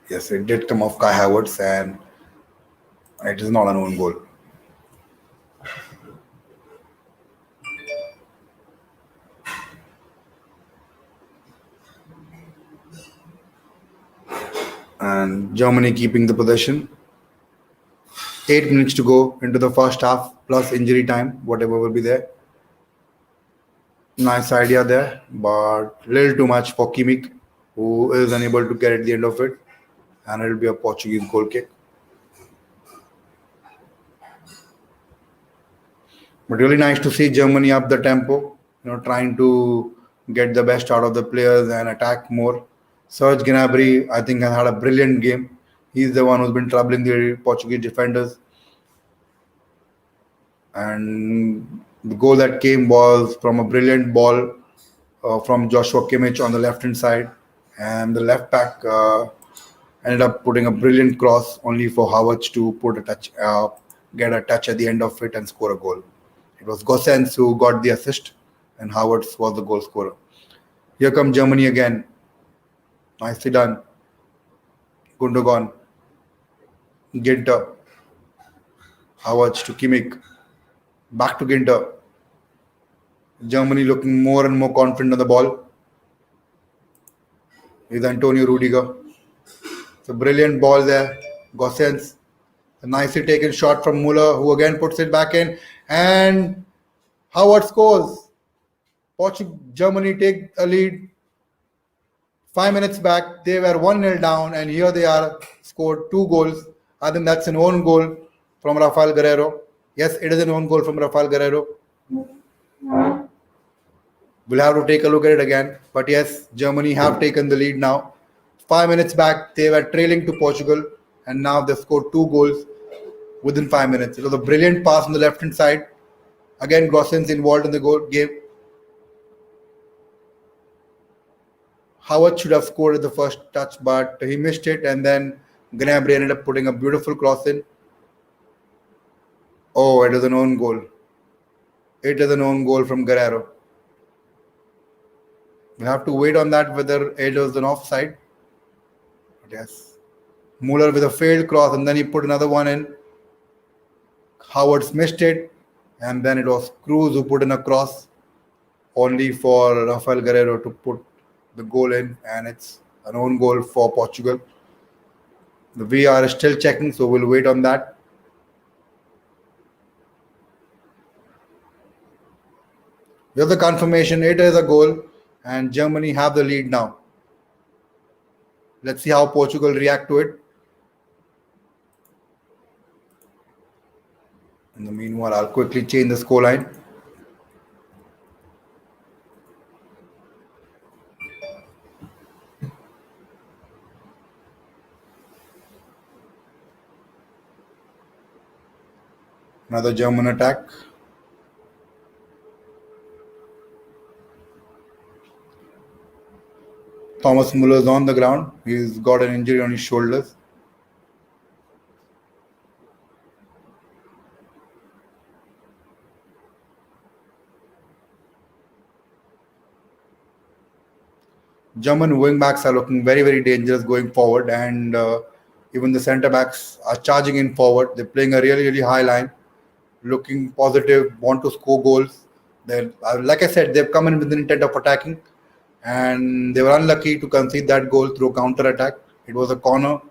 Yes, it did come off Kai Havertz, and it is not an own goal. And Germany keeping the possession. 8 minutes to go into the first half, plus injury time, whatever will be there. Nice idea there, but little too much for Kimmich, who is unable to get at the end of it, and it'll be a Portuguese goal kick. But really nice to see Germany up the tempo, trying to get the best out of the players and attack more. Serge Gnabry, I think, has had a brilliant game. He's the one who's been troubling the Portuguese defenders. And the goal that came was from a brilliant ball from Joshua Kimmich on the left hand side. And the left back ended up putting a brilliant cross only for Havertz to put a touch, get a touch at the end of it and score a goal. It was Gosens who got the assist, and Havertz was the goal scorer. Here comes Germany again. Nicely done. Gundogan, Ginter, Havertz to Kimmich, back to Ginter. Germany looking more and more confident on the ball. Is Antonio Rudiger. It's a brilliant ball there. Gosens. A nicely taken shot from Muller, who again puts it back in. And Howard scores. Germany take a lead. 5 minutes back, they were 1-0 down, and here they are, scored two goals. I think that's an own goal from Rafael Guerrero. Yes, it is an own goal from Rafael Guerrero. We'll have to take a look at it again. But yes, Germany have taken the lead now. 5 minutes back, they were trailing to Portugal, and now they've scored two goals within 5 minutes. It was a brilliant pass on the left-hand side. Again, Gosens involved in the goal game. Howard should have scored at the first touch, but he missed it, and then Gnabry ended up putting a beautiful cross in. Oh, it is an own goal. It is an own goal from Guerrero. We have to wait on that whether it was an offside. But yes. Muller with a failed cross, and then he put another one in. Howard's missed it, and then it was Cruz who put in a cross only for Rafael Guerrero to put the goal in, and it's an own goal for Portugal. The VR is still checking, so we'll wait on that. Here's the confirmation. It is a goal, and Germany have the lead now. Let's see how Portugal react to it. In the meanwhile, I'll quickly change the scoreline. Another German attack. Thomas Muller is on the ground. He's got an injury on his shoulders. German wing backs are looking very, very dangerous going forward, and even the centre backs are charging in forward. They're playing a really, really high line, looking positive, want to score goals. Like I said, they've come in with the intent of attacking, and they were unlucky to concede that goal through counter attack. It was a corner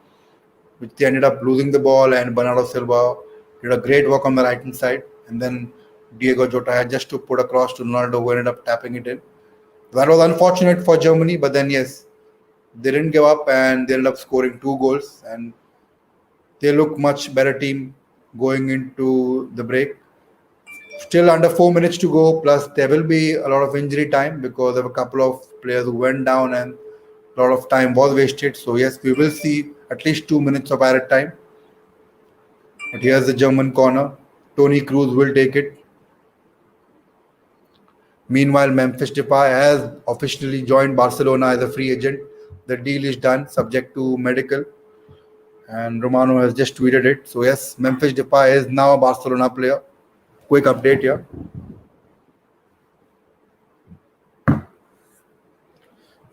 which they ended up losing the ball, and Bernardo Silva did a great work on the right hand side, and then Diego Jota had just to put across to Ronaldo, who ended up tapping it in. That was unfortunate for Germany, but then yes, they didn't give up and they ended up scoring two goals, and they look much better team going into the break. Still under 4 minutes to go, plus there will be a lot of injury time because there were a couple of players who went down and a lot of time was wasted. So yes, we will see at least 2 minutes of added time. But here's the German corner. Tony Cruz will take it. Meanwhile, Memphis Depay has officially joined Barcelona as a free agent. The deal is done, subject to medical, and Romano has just tweeted it. So yes, Memphis Depay is now a Barcelona player. Quick update here.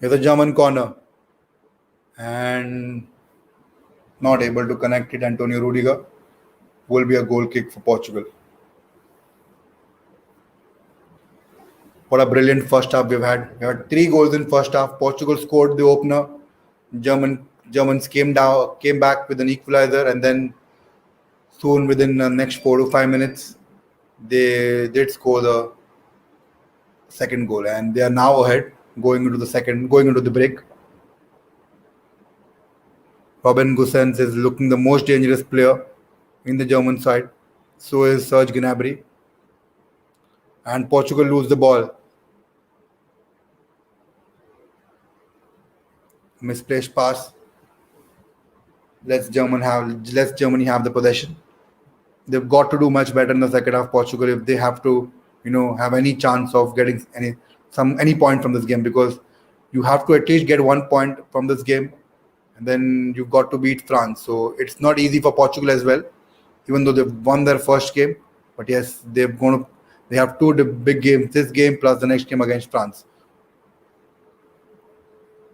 Here's a German corner, and not able to connect it. Antonio Rudiger will be a goal kick for Portugal. What a brilliant first half we've had. We had three goals in first half. Portugal scored the opener. Germans came back with an equalizer, and then soon within the next 4 to 5 minutes, they did score the second goal, and they are now ahead going into the break. Robin Gosens is looking the most dangerous player in the German side. So is Serge Gnabry. And Portugal lose the ball. Misplaced pass. Let's Germany have the possession. They've got to do much better in the second half, Portugal, if they have to, have any chance of getting any point from this game, because you have to at least get 1 point from this game, and then you've got to beat France. So it's not easy for Portugal as well, even though they've won their first game. But yes, they have two big games, this game plus the next game against France.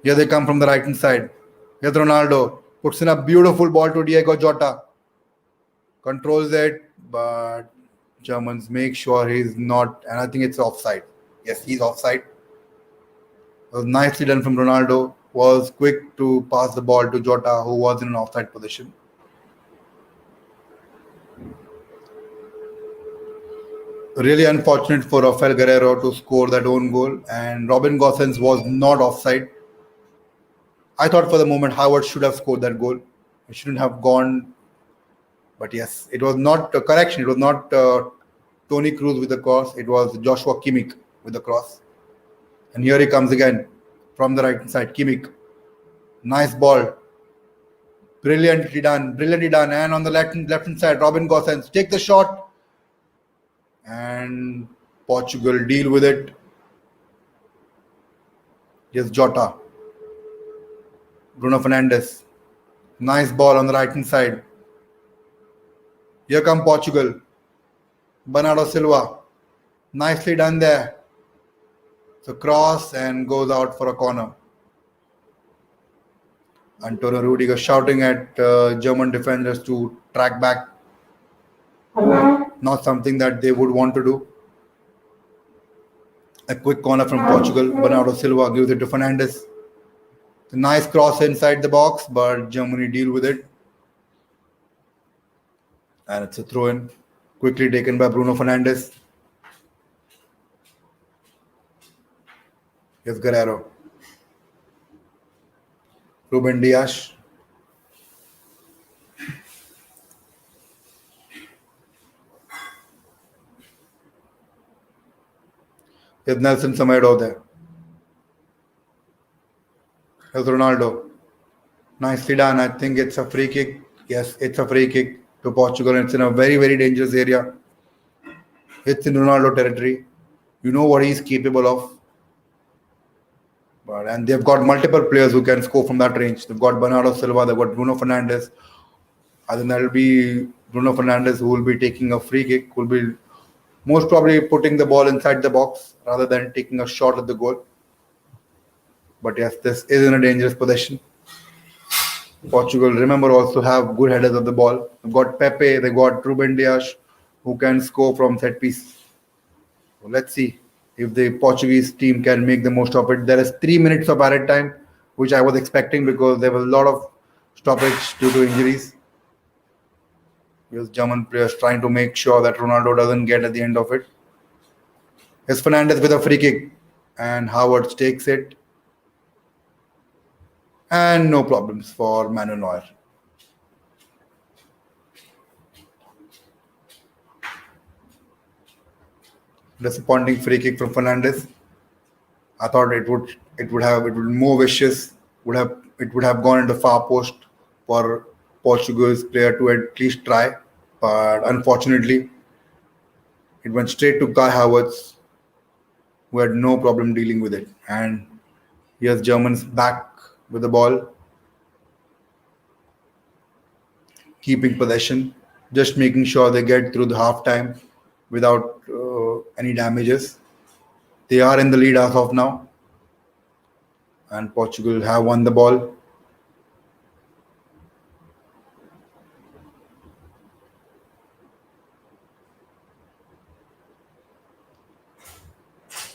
Here they come from the right hand side. Here's Ronaldo. Puts in a beautiful ball to Diego Jota. Controls it, but Germans make sure he's not, and I think it's offside. Yes, he's offside. It was nicely done from Ronaldo. Was quick to pass the ball to Jota, who was in an offside position. Really unfortunate for Rafael Guerrero to score that own goal, and Robin Gosens was not offside. I thought for the moment Howard should have scored that goal. It shouldn't have gone. But yes, it was not a correction. It was not Tony Cruz with the cross. It was Joshua Kimmich with the cross. And here he comes again from the right hand side. Kimmich. Nice ball. Brilliantly done. And on the left hand side, Robin Gosens. Take the shot. And Portugal deal with it. Here's Jota. Bruno Fernandes. Nice ball on the right hand side. Here come Portugal. Bernardo Silva. Nicely done there. So cross and goes out for a corner. Antonio Rudiger shouting at German defenders to track back. Not something that they would want to do. A quick corner from Portugal. Bernardo Silva gives it to Fernandes. A nice cross inside the box, but Germany deal with it. And it's a throw-in. Quickly taken by Bruno Fernandes. Here's Guerrero. Ruben Dias. Here's Nelson Semedo there. Here's Ronaldo. Nicely done. I think it's a free kick. Yes, it's a free kick to Portugal. It's in a very, very dangerous area. It's in Ronaldo territory. You know what he's capable of. And they've got multiple players who can score from that range. They've got Bernardo Silva. They've got Bruno Fernandes. I think that'll be Bruno Fernandes who will be taking a free kick. Will be most probably putting the ball inside the box rather than taking a shot at the goal. But yes, this is in a dangerous possession. Portugal, remember, also have good headers of the ball. They've got Pepe, they got Ruben Dias, who can score from set piece. So let's see if the Portuguese team can make the most of it. There is 3 minutes of added time, which I was expecting because there was a lot of stoppage due to injuries. Because German players trying to make sure that Ronaldo doesn't get at the end of it. Here's Fernandez with a free kick, and Howard takes it, and no problems for Manuel Neuer. Disappointing free kick from Fernandez. I thought it would be more vicious. It would have gone into far post for Portugal's player to at least try, but unfortunately it went straight to Kai Havertz, who had no problem dealing with it. And here's Germans back with the ball, keeping possession, just making sure they get through the half time without any damages. They are in the lead as of now, and Portugal have won the ball.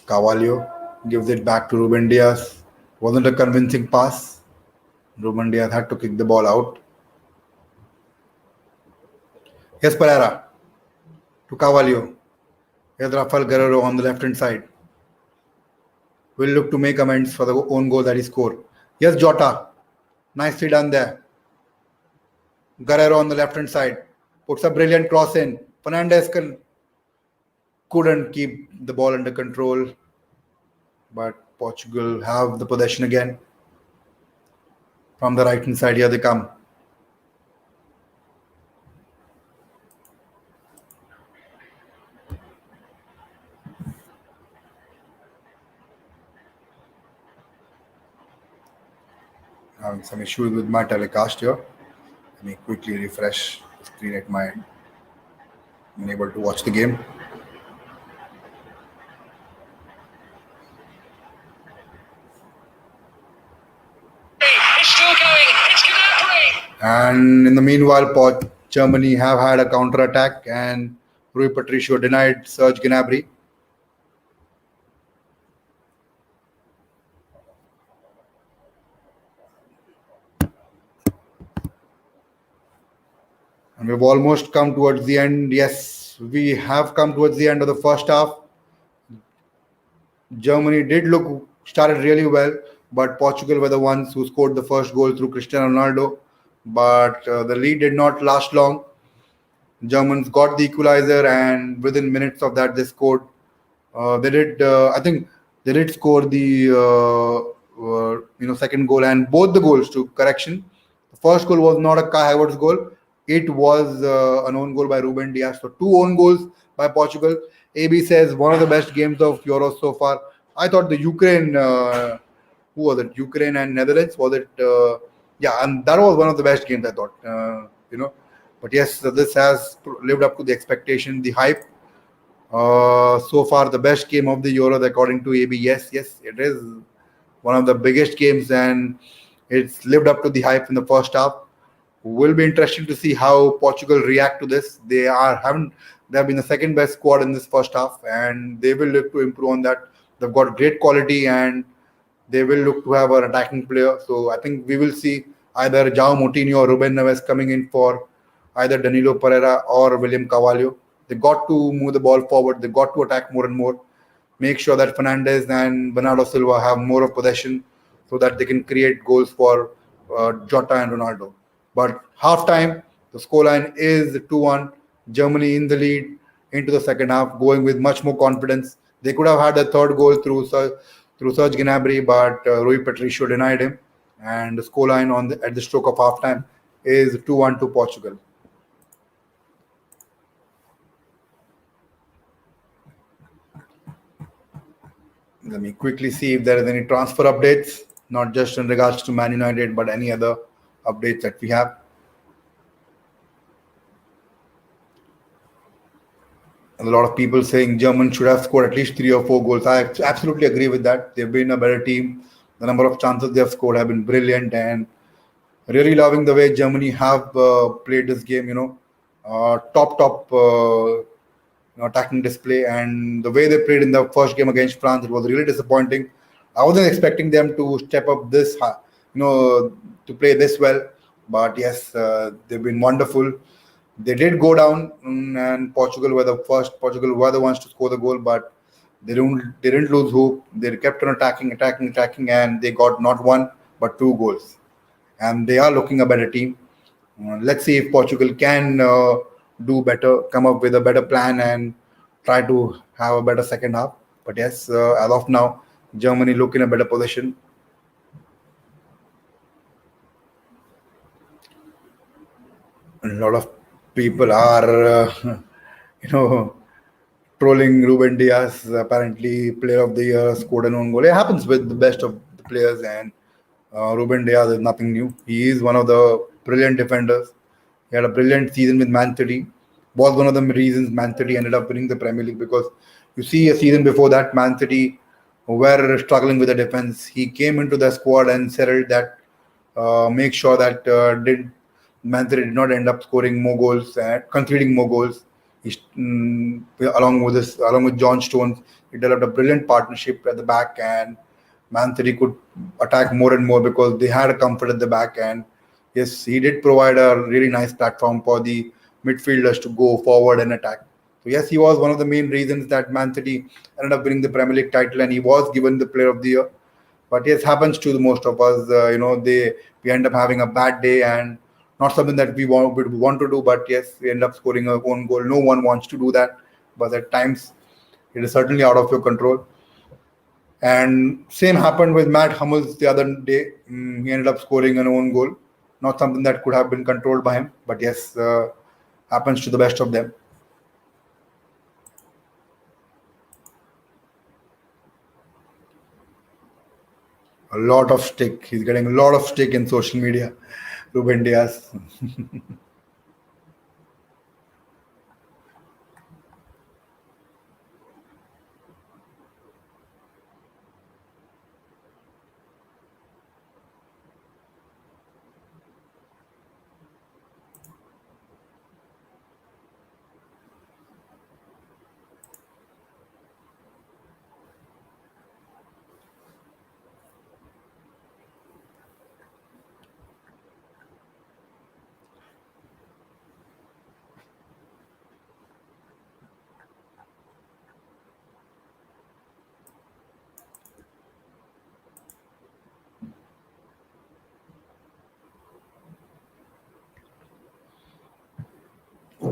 Carvalho gives it back to Ruben Diaz. Wasn't a convincing pass. Ruben Diaz had to kick the ball out. Here's Pereira to Carvalho. Here's Rafael Guerrero on the left hand side. Will look to make amends for the own goal that he scored. Here's Jota. Nicely done there. Guerrero on the left hand side. Puts a brilliant cross in. Fernandez couldn't keep the ball under control. But Portugal have the possession again. From the right hand side, here they come. Having some issues with my telecast here. Let me quickly refresh the screen at my end. I'm able to watch the game. It's still going. It's Gnabry. And in the meanwhile, Germany have had a counter attack, and Rui Patricio denied Serge Gnabry. And we've almost come towards the end. Yes, we have come towards the end of the first half. Germany did look started really well, but Portugal were the ones who scored the first goal through Cristiano Ronaldo. But the lead did not last long. Germans got the equalizer, and within minutes of that, they scored. They did. I think they did score the second goal and both the goals. To correction, the first goal was not a Kai Havertz goal. It was an own goal by Ruben Dias. So two own goals by Portugal. AB says one of the best games of Euros so far. I thought the Ukraine, who was it? Ukraine and Netherlands, was it? Yeah, and that was one of the best games I thought. But yes, this has lived up to the expectation, the hype. So far, the best game of the Euros, according to AB. Yes, it is one of the biggest games, and it's lived up to the hype in the first half. Will be interesting to see how Portugal react to this. They have been the second best squad in this first half, and they will look to improve on that. They've got great quality, and they will look to have an attacking player. So I think we will see either João Moutinho or Ruben Neves coming in for either Danilo Pereira or William Carvalho. They got to move the ball forward. They got to attack more and more. Make sure that Fernandez and Bernardo Silva have more of possession so that they can create goals for Jota and Ronaldo. But halftime, the scoreline is 2-1. Germany in the lead into the second half, going with much more confidence. They could have had a third goal through Serge Gnabry, but Rui Patricio denied him. And the scoreline at the stroke of halftime is 2-1 to Portugal. Let me quickly see if there is any transfer updates, not just in regards to Man United, but any other updates that we have. And a lot of people saying Germany should have scored at least 3 or 4 goals. I absolutely agree with that. They've been a better team. The number of chances they have scored have been brilliant, and really loving the way Germany have played this game. Attacking display, and the way they played in the first game against France, it was really disappointing. I wasn't expecting them to step up to play this well, but yes, they've been wonderful. They did go down, and Portugal were the ones to score the goal, but they didn't lose hope. They kept on attacking, and they got not one but two goals, and they are looking a better team. Let's see if Portugal can do better, come up with a better plan, and try to have a better second half. But yes, as of now, Germany look in a better position. A lot of people are, you know, trolling Ruben Diaz, apparently player of the year, scored an own goal. It happens with the best of the players, and Ruben Diaz is nothing new. He is one of the brilliant defenders. He had a brilliant season with Man City. Was one of the reasons Man City ended up winning the Premier League, because you see a season before that, Man City were struggling with the defense. He came into the squad and settled that, make sure that did Man City did not end up scoring more goals and conceding more goals. Along with John Stones, he developed a brilliant partnership at the back, and Man City could attack more and more because they had a comfort at the back. And yes, he did provide a really nice platform for the midfielders to go forward and attack. So yes, he was one of the main reasons that Man City ended up winning the Premier League title, and he was given the Player of the Year. But yes, happens to the most of us. They we end up having a bad day, and not something that we want to do. But yes, we end up scoring a own goal. No one wants to do that, but at times it is certainly out of your control. And same happened with Matt Hummels the other day. He ended up scoring an own goal. Not something that could have been controlled by him, but yes, happens to the best of them. A lot of stick. He's getting a lot of stick in social media. Ruben Diaz.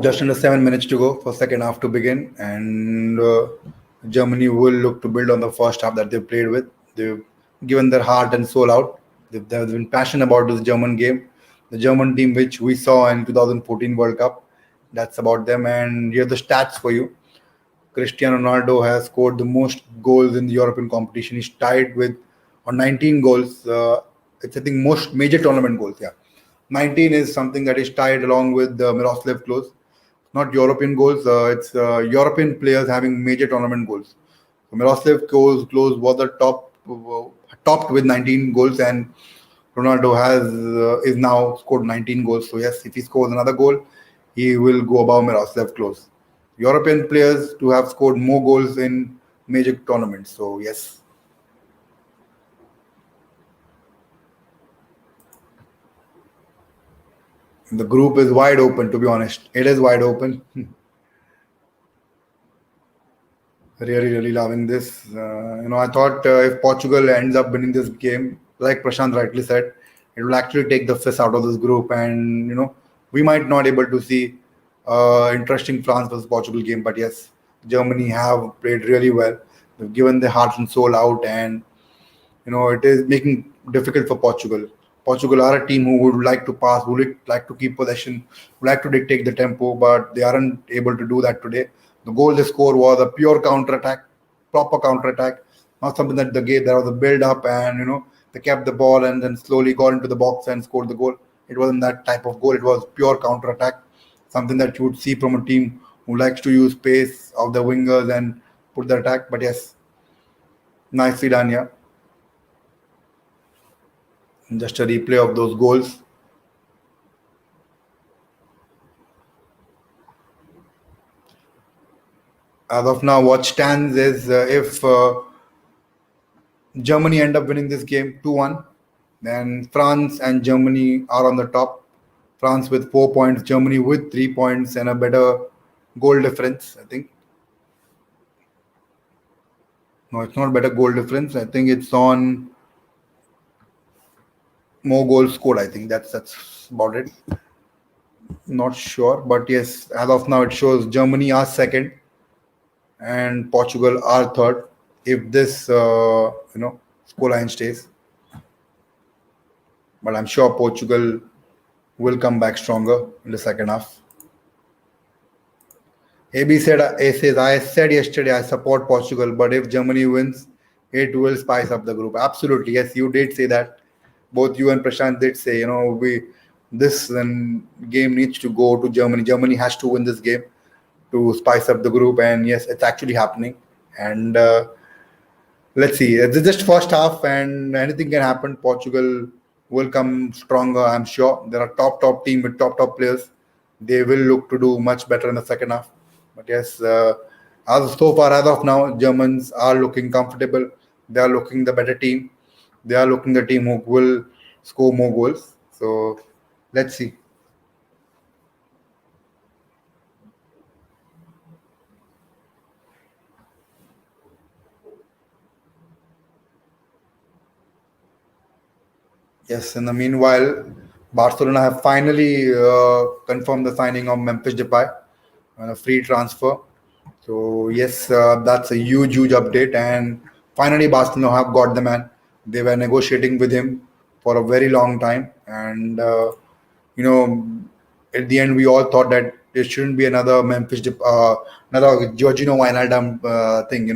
Just under 7 minutes to go for second half to begin, and Germany will look to build on the first half that they've played with. They've given their heart and soul out. They've been passionate about this German game, the German team which we saw in 2014 World Cup. That's about them, and here are the stats for you. Cristiano Ronaldo has scored the most goals in the European competition. He's tied with on 19 goals. It's I think most major tournament goals. Yeah, 19 is something that is tied along with Miroslav Klose. Not European goals. It's European players having major tournament goals. So Miroslav Klose was the topped with 19 goals, and Ronaldo has is now scored 19 goals. So yes, if he scores another goal, he will go above Miroslav Klose. European players to have scored more goals in major tournaments. So yes, the group is wide open. To be honest, it is wide open. Really loving this. I thought if Portugal ends up winning this game, like Prashant rightly said, it will actually take the fizz out of this group, and we might not able to see interesting France versus Portugal game. But yes, Germany have played really well. They've given their heart and soul out, and it is making difficult for Portugal. Portugal are a team who would like to pass, who would like to keep possession, would like to dictate the tempo, but they aren't able to do that today. The goal they scored was a pure counter attack, proper counter attack, not something that the game there was a build up, and they kept the ball and then slowly got into the box and scored the goal. It wasn't that type of goal. It was pure counter attack, something that you would see from a team who likes to use pace of the wingers and put the attack. But yes, nicely done, yeah. Just a replay of those goals. As of now, what stands is if Germany end up winning this game 2-1, then France and Germany are on the top. France with 4 points, Germany with 3 points, and a better goal difference. I think no, it's not better goal difference. I think it's on more goals scored. I think that's about it. Not sure, but yes, as of now, it shows Germany are second and Portugal are third. If this scoreline stays, but I'm sure Portugal will come back stronger in the second half. AB said, A says, I said yesterday I support Portugal, but if Germany wins, it will spice up the group. Absolutely, yes, you did say that. Both you and Prashant did say, we this game needs to go to Germany. Germany has to win this game to spice up the group, and yes, it's actually happening. And let's see. It's just first half, and anything can happen. Portugal will come stronger, I'm sure. There are top team with top players. They will look to do much better in the second half. But yes, as so far as of now, Germans are looking comfortable. They are looking the better team. They are looking the team who will score more goals. So let's see. Yes, in the meanwhile, Barcelona have finally confirmed the signing of Memphis Depay on a free transfer. So yes, that's a huge update, and finally Barcelona have got the man. They were negotiating with him for a very long time, and you know, at the end we all thought that there shouldn't be another Giorgino Wijnaldum thing,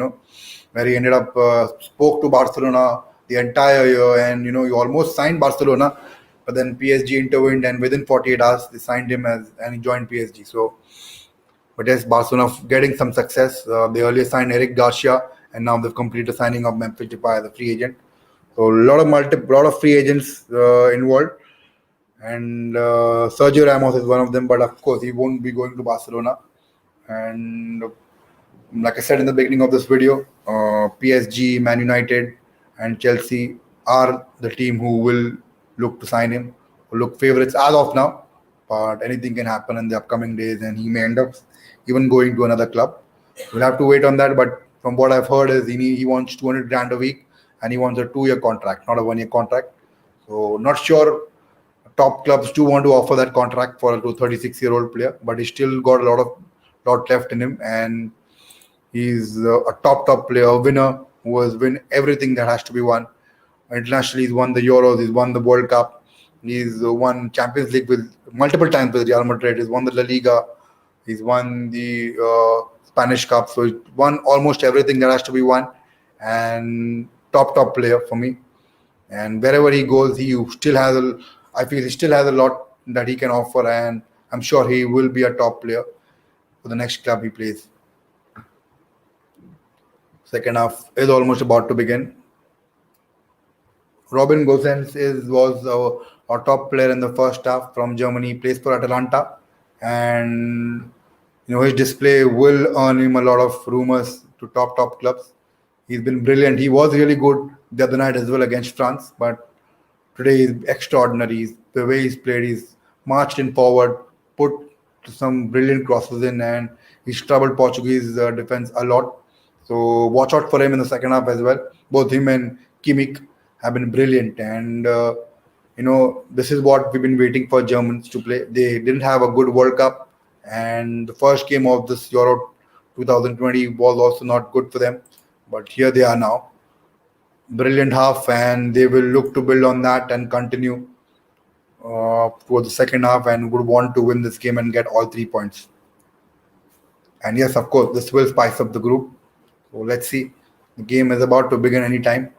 where he ended up spoke to Barcelona the entire year, and he almost signed Barcelona, but then PSG intervened, and within 48 hours they signed him and he joined PSG. So but yes, Barcelona getting some success. They earlier signed Eric Garcia, and now they've completed the signing of Memphis Depay as a free agent. So lot of free agents involved, and Sergio Ramos is one of them. But of course, he won't be going to Barcelona. And like I said in the beginning of this video, PSG, Man United, and Chelsea are the team who will look to sign him, who look favorites as of now. But anything can happen in the upcoming days, and he may end up even going to another club. We'll have to wait on that. But from what I've heard, is he wants 200 grand a week, and he wants a 2 year contract, not a 1 year contract. So not sure top clubs do want to offer that contract for a 36-year-old player, but he's still got lot left in him, and he's a top player, a winner who has won everything that has to be won. Internationally, he's won the Euros, he's won the World Cup, he's won Champions League with multiple times with Real Madrid, he's won the La Liga, he's won the Spanish Cup, so he's won almost everything that has to be won, and top player for me. And wherever he goes, I feel he still has a lot that he can offer, and I'm sure he will be a top player for the next club he plays. Second half is almost about to begin. Robin Gosens was our top player in the first half from Germany. He plays for Atalanta, and his display will earn him a lot of rumors to top clubs. He's been brilliant. He was really good the other night as well against France, but today is extraordinary. The way he's played, he's marched in forward, put some brilliant crosses in, and he's troubled Portuguese defense a lot. So watch out for him in the second half as well. Both him and Kimmich have been brilliant, and this is what we've been waiting for Germans to play. They didn't have a good World Cup, and the first game of this Euro 2020 was also not good for them. But here they are now, brilliant half, and they will look to build on that and continue for the second half, and would want to win this game and get all 3 points. And yes, of course, this will spice up the group. So let's see. The game is about to begin anytime.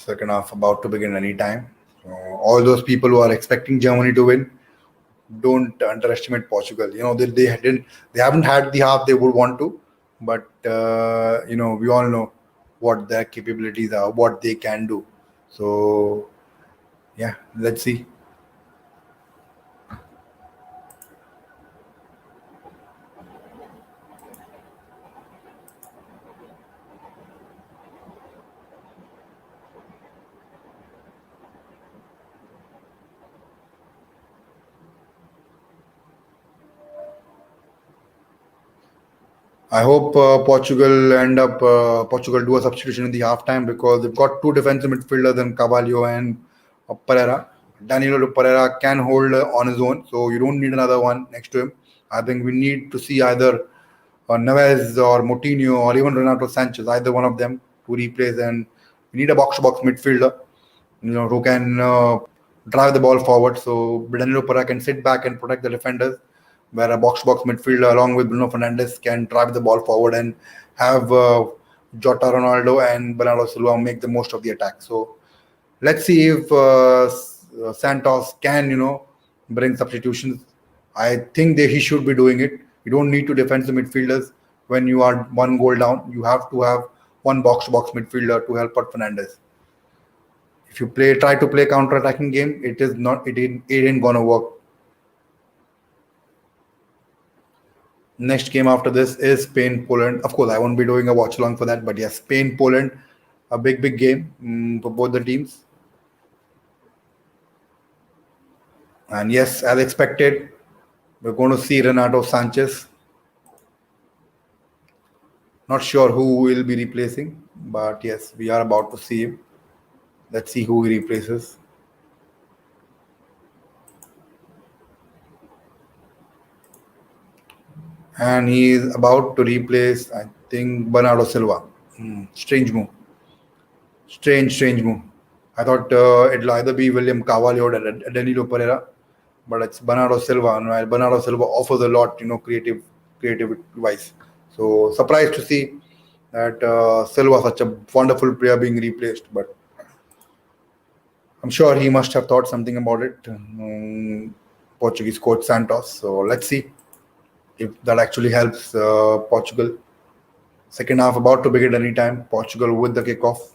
Second half about to begin any time. All those people who are expecting Germany to win, don't underestimate Portugal. They haven't had the half they would want to, but we all know what their capabilities are, what they can do. So yeah, let's see. I hope Portugal do a substitution in the halftime because they've got two defensive midfielders in Carvalho and Pereira. Danilo Pereira can hold on his own, so you don't need another one next to him. I think we need to see either Neves or Moutinho or even Renato Sanchez, either one of them to replace. And we need a box-to-box midfielder, who can drive the ball forward. So Danilo Pereira can sit back and protect the defenders, where a box-to-box midfielder along with Bruno Fernandes can drive the ball forward and have Jota, Ronaldo, and Bernardo Silva make the most of the attack. So let's see if Santos can, bring substitutions. I think that he should be doing it. You don't need to defensive midfielders when you are one goal down. You have to have one box-to-box midfielder to help out Fernandes. If you try to play counter-attacking game, it ain't gonna work. Next game after this is Spain Poland. Of course, I won't be doing a watch along for that, but yes, Spain Poland, a big game for both the teams. And yes, as expected, we're going to see Renato Sanchez. Not sure who will be replacing, but yes, we are about to see him. Let's see who he replaces. And he is about to replace, I think, Bernardo Silva. Strange move. Strange move. I thought it'll either be William Carvalho or Danilo Pereira, but it's Bernardo Silva. And while Bernardo Silva offers a lot, creative wise. So surprised to see that Silva, such a wonderful player, being replaced. But I'm sure he must have thought something about it. Portuguese coach Santos. So let's see if that actually helps Portugal. Second half about to begin anytime. Portugal with the kickoff.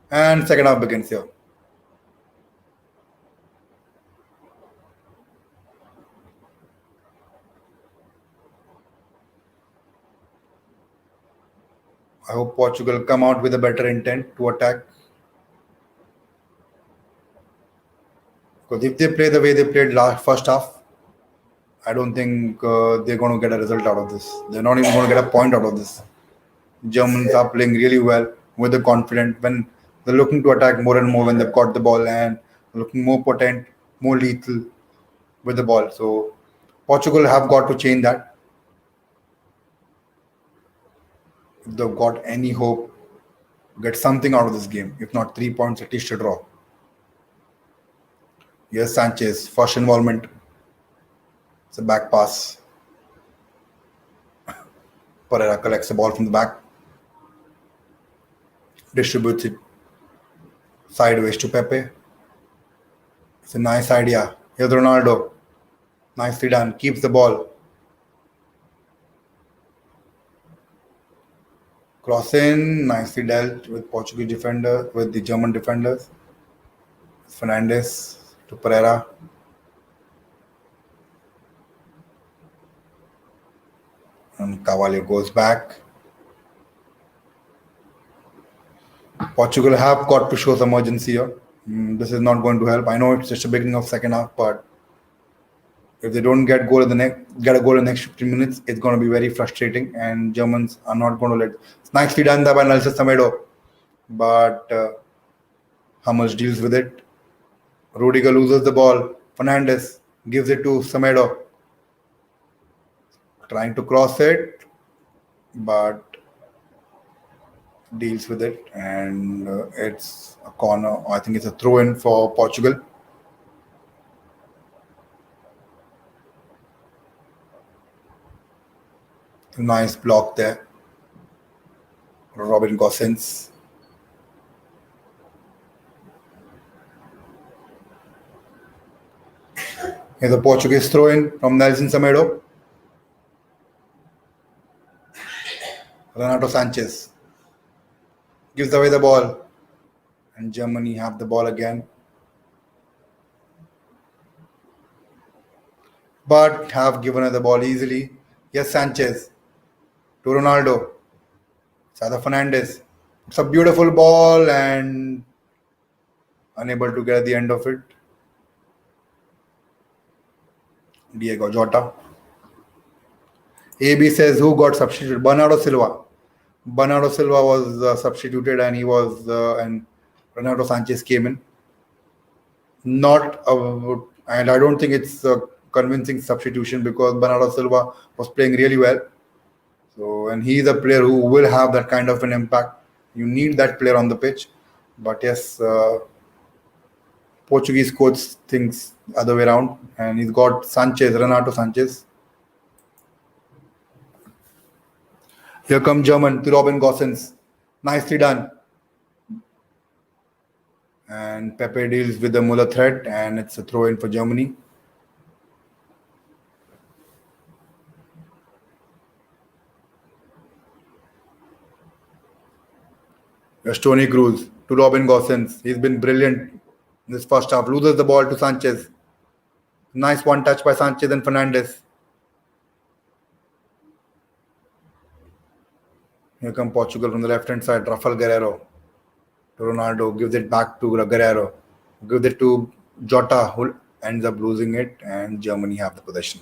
And second half begins here. I hope Portugal come out with a better intent to attack. Because if they play the way they played last first half, I don't think they're going to get a result out of this. They're not even going to get a point out of this. Germans are playing really well with the confidence when they're looking to attack more and more when they've got the ball and looking more potent, more lethal with the ball. So Portugal have got to change that if they've got any hope to get something out of this game. If not 3 points, at least a draw. Yes, Sanchez, first involvement. It's a back pass. Pereira collects the ball from the back, distributes it sideways to Pepe. It's a nice idea. Here's Ronaldo. Nicely done. Keeps the ball. Cross in. Nicely dealt with Portuguese defender, with the German defenders. Fernandes to Pereira. And Carvalho goes back. Portugal have got to show some urgency here. This is not going to help. I know it's just the beginning of second half, but if they don't get a goal in the next 15 minutes, it's going to be very frustrating. And Germans are not going to let. It's nicely done by Nelson Semedo, but Hummels deals with it. Rudiger loses the ball. Fernandes gives it to Semedo, trying to cross it, but deals with it, and it's a corner. I think it's a throw in for Portugal. Nice block there. Robin Gosens. Here's a Portuguese throw in from Nelson Semedo. Renato Sanchez gives away the ball, and Germany have the ball again. But have given her the ball easily. Yes, Sanchez to Ronaldo. Sada Fernandez. It's a beautiful ball and unable to get at the end of it. Diego Jota. AB says who got substituted? Bernardo Silva. Bernardo Silva was substituted and he was and Renato Sanchez came in. Not a, and I don't think it's a convincing substitution because Bernardo Silva was playing really well. So and he is a player who will have that kind of an impact. You need that player on the pitch. But yes, Portuguese coach thinks other way around, and he's got Sanchez, Renato Sanchez. Here comes German to Robin Gosens. Nicely done. And Pepe deals with the Muller threat, and it's a throw in for Germany. Here's Tony Cruz to Robin Gosens. He's been brilliant in this first half. Loses the ball to Sanchez. Nice one touch by Sanchez and Fernandez. Here come Portugal from the left hand side. Rafael Guerrero to Ronaldo. Gives it back to Guerrero. Gives it to Jota, who ends up losing it, and Germany have the possession.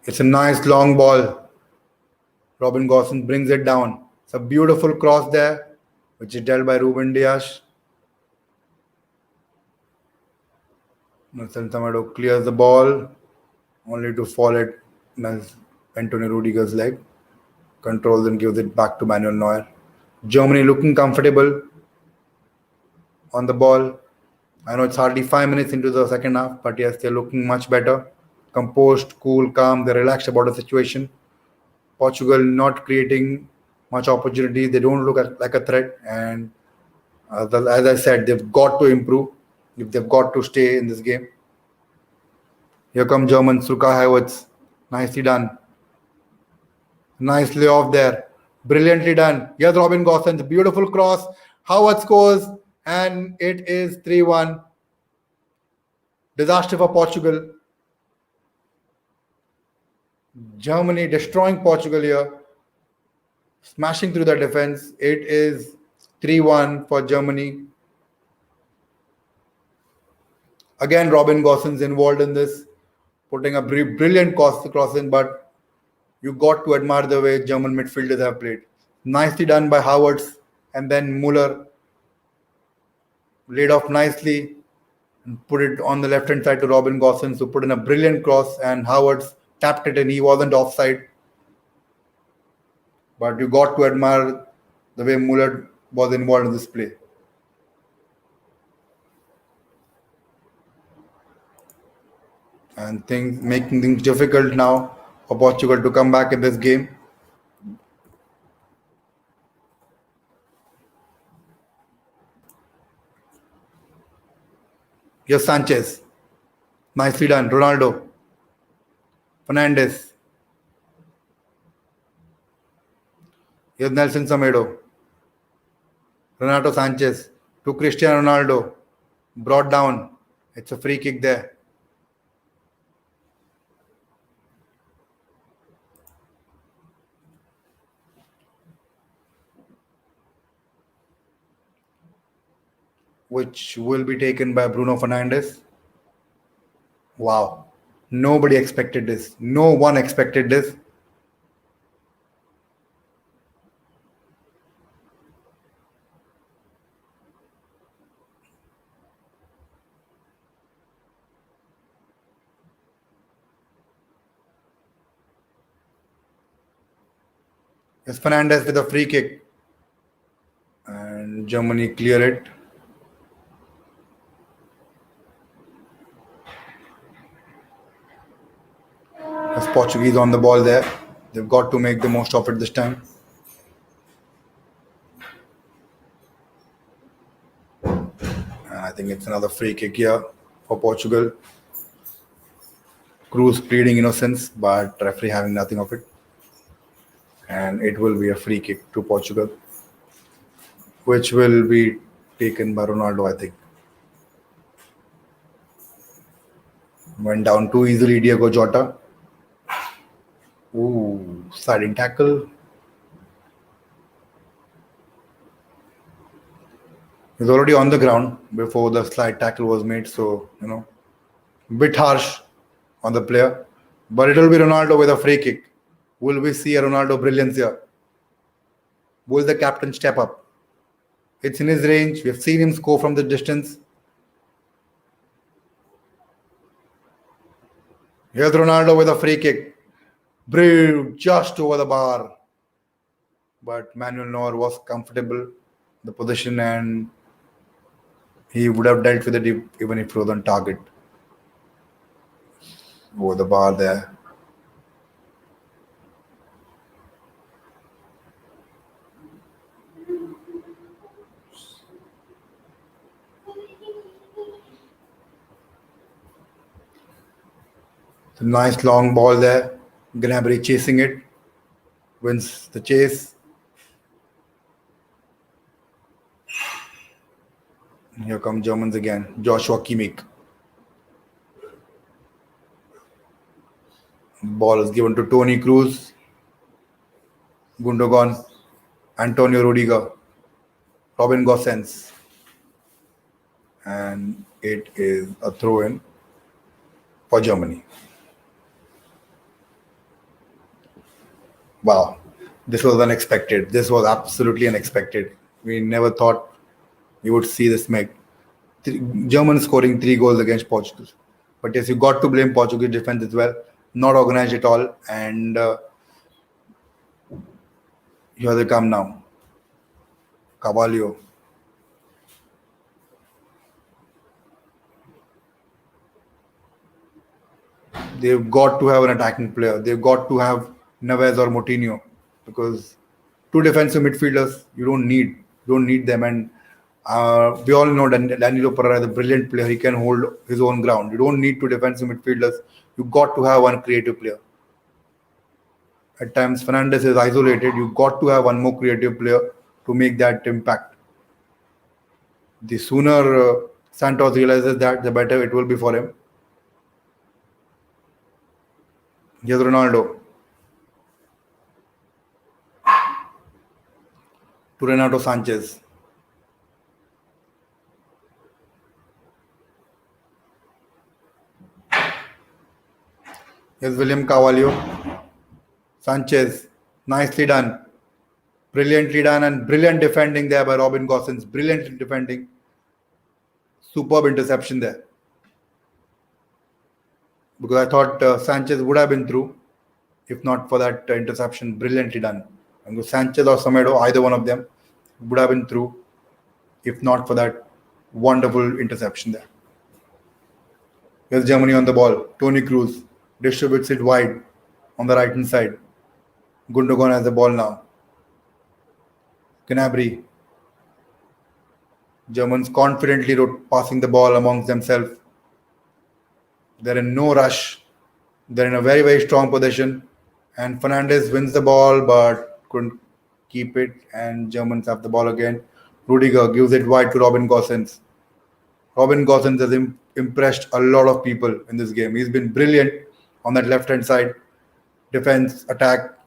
It's a nice long ball. Robin Gosens brings it down. It's a beautiful cross there, which is dealt by Ruben Dias. Nelson Semedo clears the ball, only to fall at Antonio Rudiger's leg. Controls and gives it back to Manuel Neuer. Germany looking comfortable on the ball. I know it's hardly 5 minutes into the second half, but yes, they're looking much better. Composed, cool, calm, they're relaxed about the situation. Portugal not creating much opportunity. They don't look like a threat, and as I said, they've got to improve if they've got to stay in this game. Here come Germans, Suka Havertz. Nicely done. Nicely off there. Brilliantly done. Here's Robin Gosens. Beautiful cross. Howard scores, and it is 3-1. Disaster for Portugal. Germany destroying Portugal here. Smashing through the defense. It is 3-1 for Germany. Again, Robin Gosens involved in this, putting a brilliant cross in, but you got to admire the way German midfielders have played. Nicely done by Havertz, and then Muller laid off nicely and put it on the left hand side to Robin Gosens, who put in a brilliant cross, and Havertz tapped it and he wasn't offside. But you got to admire the way Muller was involved in this play. And making things difficult now for Portugal to come back in this game. Here's Sanchez. Nicely done. Ronaldo. Fernandez. Here's Nelson Semedo. Renato Sanchez to Cristiano Ronaldo. Brought down. It's a free kick there. Which will be taken by Bruno Fernandes. Wow. Nobody expected this. No one expected this. Yes, Fernandez with a free kick, and Germany clear it. As Portuguese on the ball there, they've got to make the most of it this time. And I think it's another free kick here for Portugal. Cruz pleading innocence, but referee having nothing of it. And it will be a free kick to Portugal, which will be taken by Ronaldo, I think. Went down too easily, Diego Jota. Ooh, sliding tackle. He's already on the ground before the slide tackle was made, so bit harsh on the player. But it will be Ronaldo with a free kick. Will we see a Ronaldo brilliance here? Will the captain step up? It's in his range. We have seen him score from the distance. Here's Ronaldo with a free kick. Brave, just over the bar. But Manuel Neuer was comfortable in the position and he would have dealt with it even if it was on target. Over the bar there. It's a nice long ball there. Gnabry chasing it. Wins the chase. Here come Germans again. Joshua Kimmich. Ball is given to Tony Cruz. Gundogan. Antonio Rudiger. Robin Gosens. And it is a throw in for Germany. Wow. This was unexpected. This was absolutely unexpected. We never thought we would see this make. Germans scoring 3 goals against Portugal. But yes, you got to blame Portuguese defense as well. Not organized at all. And here they come now. Carvalho. They've got to have an attacking player. They've got to have Neves or Moutinho because two defensive midfielders you don't need them. And we all know Danilo Pereira is a brilliant player. He can hold his own ground. You don't need two defensive midfielders. You got to have one creative player. At times, Fernandez is isolated. You got to have one more creative player to make that impact. The sooner Santos realizes that, the better it will be for him. Here's Ronaldo to Renato Sanchez. Here's William Carvalho. Sanchez, nicely done. Brilliantly done and brilliant defending there by Robin Gosens. Brilliantly defending. Superb interception there. Because I thought Sanchez would have been through if not for that interception. Brilliantly done. And Sanchez or Semedo, either one of them, would have been through if not for that wonderful interception there. Here's Germany on the ball. Tony Cruz distributes it wide on the right hand side. Gundogan has the ball now. Gnabry. Germans confidently passing the ball amongst themselves. They're in no rush. They're in a very, very strong position. And Fernandez wins the ball but couldn't keep it. And Germans have the ball again. Rudiger gives it wide to Robin Gosens. Robin Gosens has impressed a lot of people in this game. He's been brilliant on that left-hand side. Defense, attack.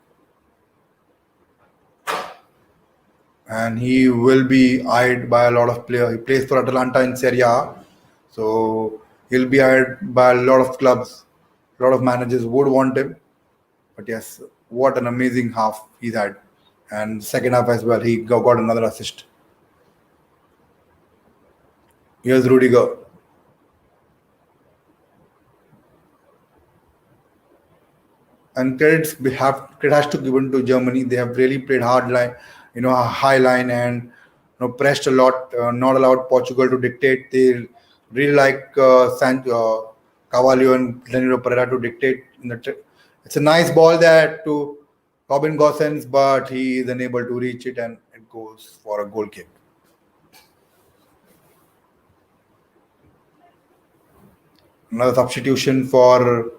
And he will be eyed by a lot of players. He plays for Atalanta in Serie A. So he'll be eyed by a lot of clubs. A lot of managers would want him. But yes, what an amazing half he's had. And second half as well, he got another assist. Here's Rudiger. And credit has to given to Germany. They have really played hard line, a high line, and pressed a lot. Not allowed Portugal to dictate. They really like Cavallo and Danilo Pereira to dictate. It's a nice ball there to Robin Gosens, but he is unable to reach it, and it goes for a goal kick. Another substitution for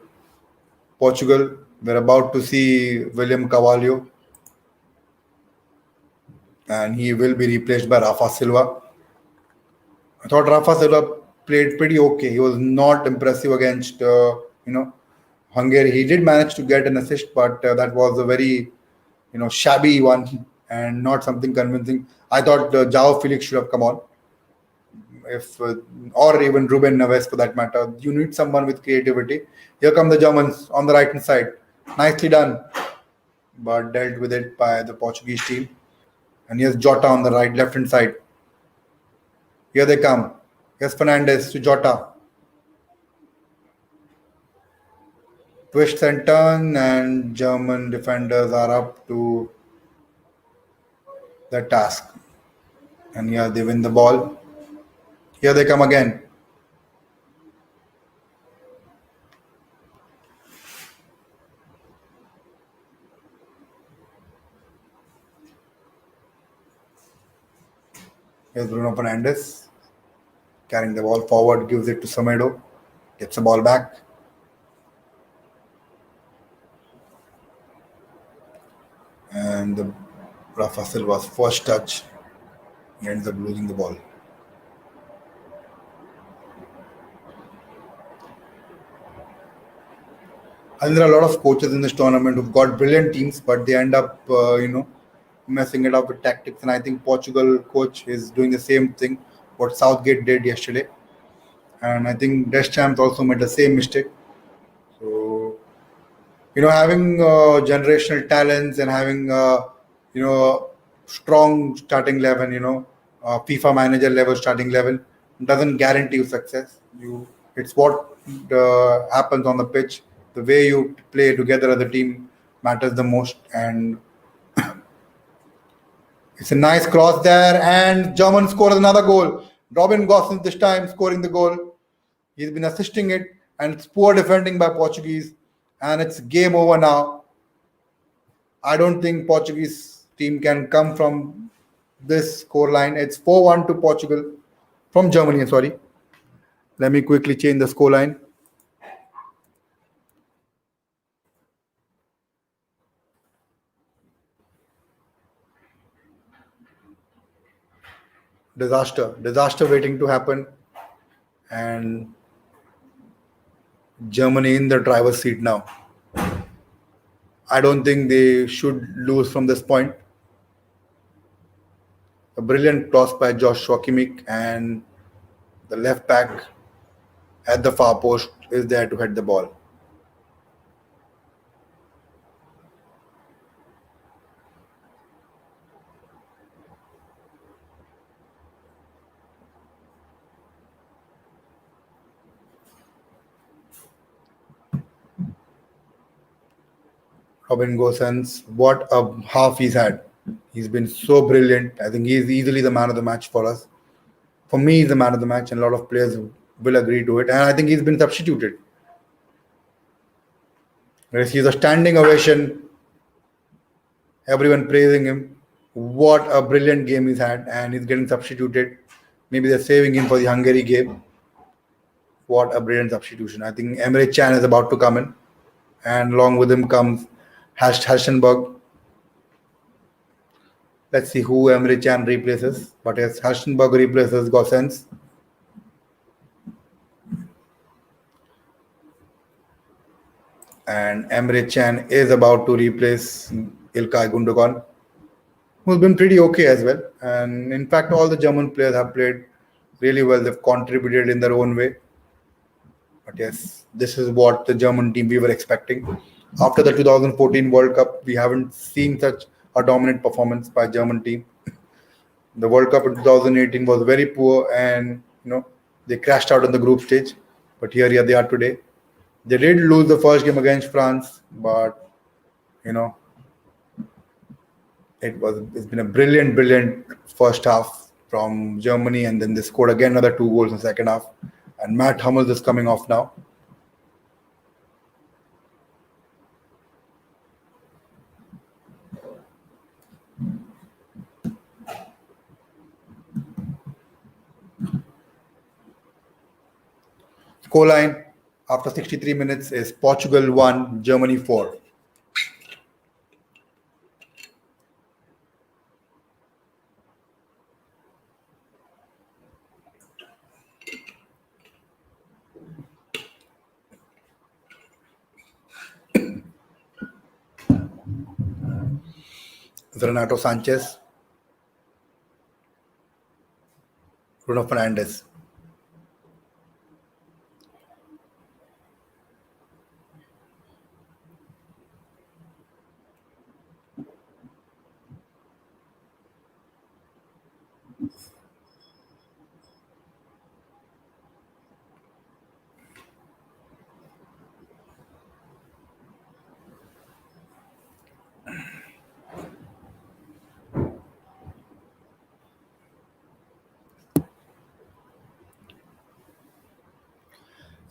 Portugal. We're about to see William Cavallo, and he will be replaced by Rafa Silva. I thought Rafa Silva played pretty okay. He was not impressive against Hungary. He did manage to get an assist, but that was a very shabby one and not something convincing. I thought Jao Felix should have come on, if or even Ruben Neves for that matter. You need someone with creativity. Here come the Germans on the right hand side. Nicely done, but dealt with it by the Portuguese team. And here's Jota on the left hand side. Here they come. Here's Fernandez to Jota. Twists and turn, and German defenders are up to the task. And here they win the ball. Here they come again. Here's Bruno Fernandes carrying the ball forward, gives it to Semedo, gets the ball back. And the Rafa Silva's first touch, he ends up losing the ball. I think there are a lot of coaches in this tournament who've got brilliant teams, but they end up, messing it up with tactics. And I think Portugal coach is doing the same thing what Southgate did yesterday. And I think Deschamps also made the same mistake. So having generational talents and having strong starting 11, FIFA manager level starting 11 doesn't guarantee you success. It's what happens on the pitch. The way you play together as a team matters the most. And it's a nice cross there, and German scores another goal. Robin Gosens this time scoring the goal. He's been assisting it, and it's poor defending by Portuguese, and it's game over now. I don't think Portuguese team can come from this score line. It's 4-1 to Portugal from Germany. Sorry. Let me quickly change the score line. Disaster waiting to happen, and Germany in the driver's seat now. I don't think they should lose from this point. A brilliant cross by Joshua Kimmich, and the left back at the far post is there to head the ball. Robin Gosens, what a half he's had. He's been so brilliant. I think he's easily the man of the match for us. For me, he's the man of the match, and a lot of players will agree to it. And I think he's been substituted. He's a standing ovation. Everyone praising him. What a brilliant game he's had, and he's getting substituted. Maybe they're saving him for the Hungary game. What a brilliant substitution. I think Emre Can is about to come in, and along with him comes Hasenberg. Let's see who Emre Can replaces. But yes, Hasenberg replaces Gosens. And Emre Can is about to replace Ilkay Gundogan, who's been pretty okay as well. And in fact, all the German players have played really well. They've contributed in their own way. But yes, this is what the German team we were expecting. After the 2014 World Cup, we haven't seen such a dominant performance by German team. The World Cup in 2018 was very poor, and they crashed out in the group stage. But here they are today. They did lose the first game against France, but you know it's been a brilliant first half from Germany, and then they scored again another two goals in the second half. And Matt Hummels is coming off now. Scoreline after 63 minutes is Portugal 1, Germany 4. Renato Sanchez, Bruno Fernandes.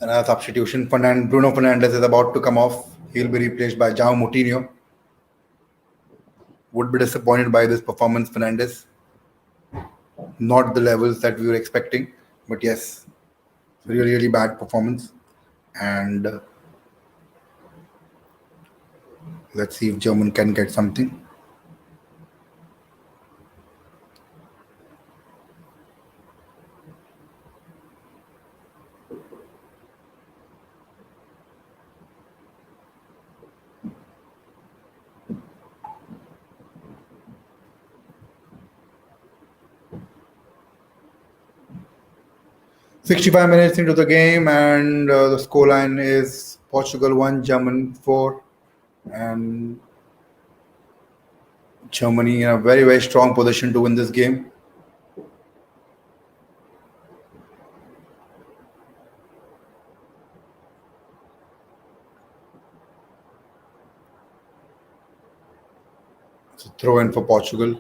Another substitution. Bruno Fernandes is about to come off. He'll be replaced by João Moutinho. Would be disappointed by this performance, Fernandes. Not the levels that we were expecting, but yes, really bad performance. And let's see if German can get something. "65 minutes into the game, and the scoreline is Portugal 1, German 4, and Germany in a very strong position to win this game. So throw in for Portugal.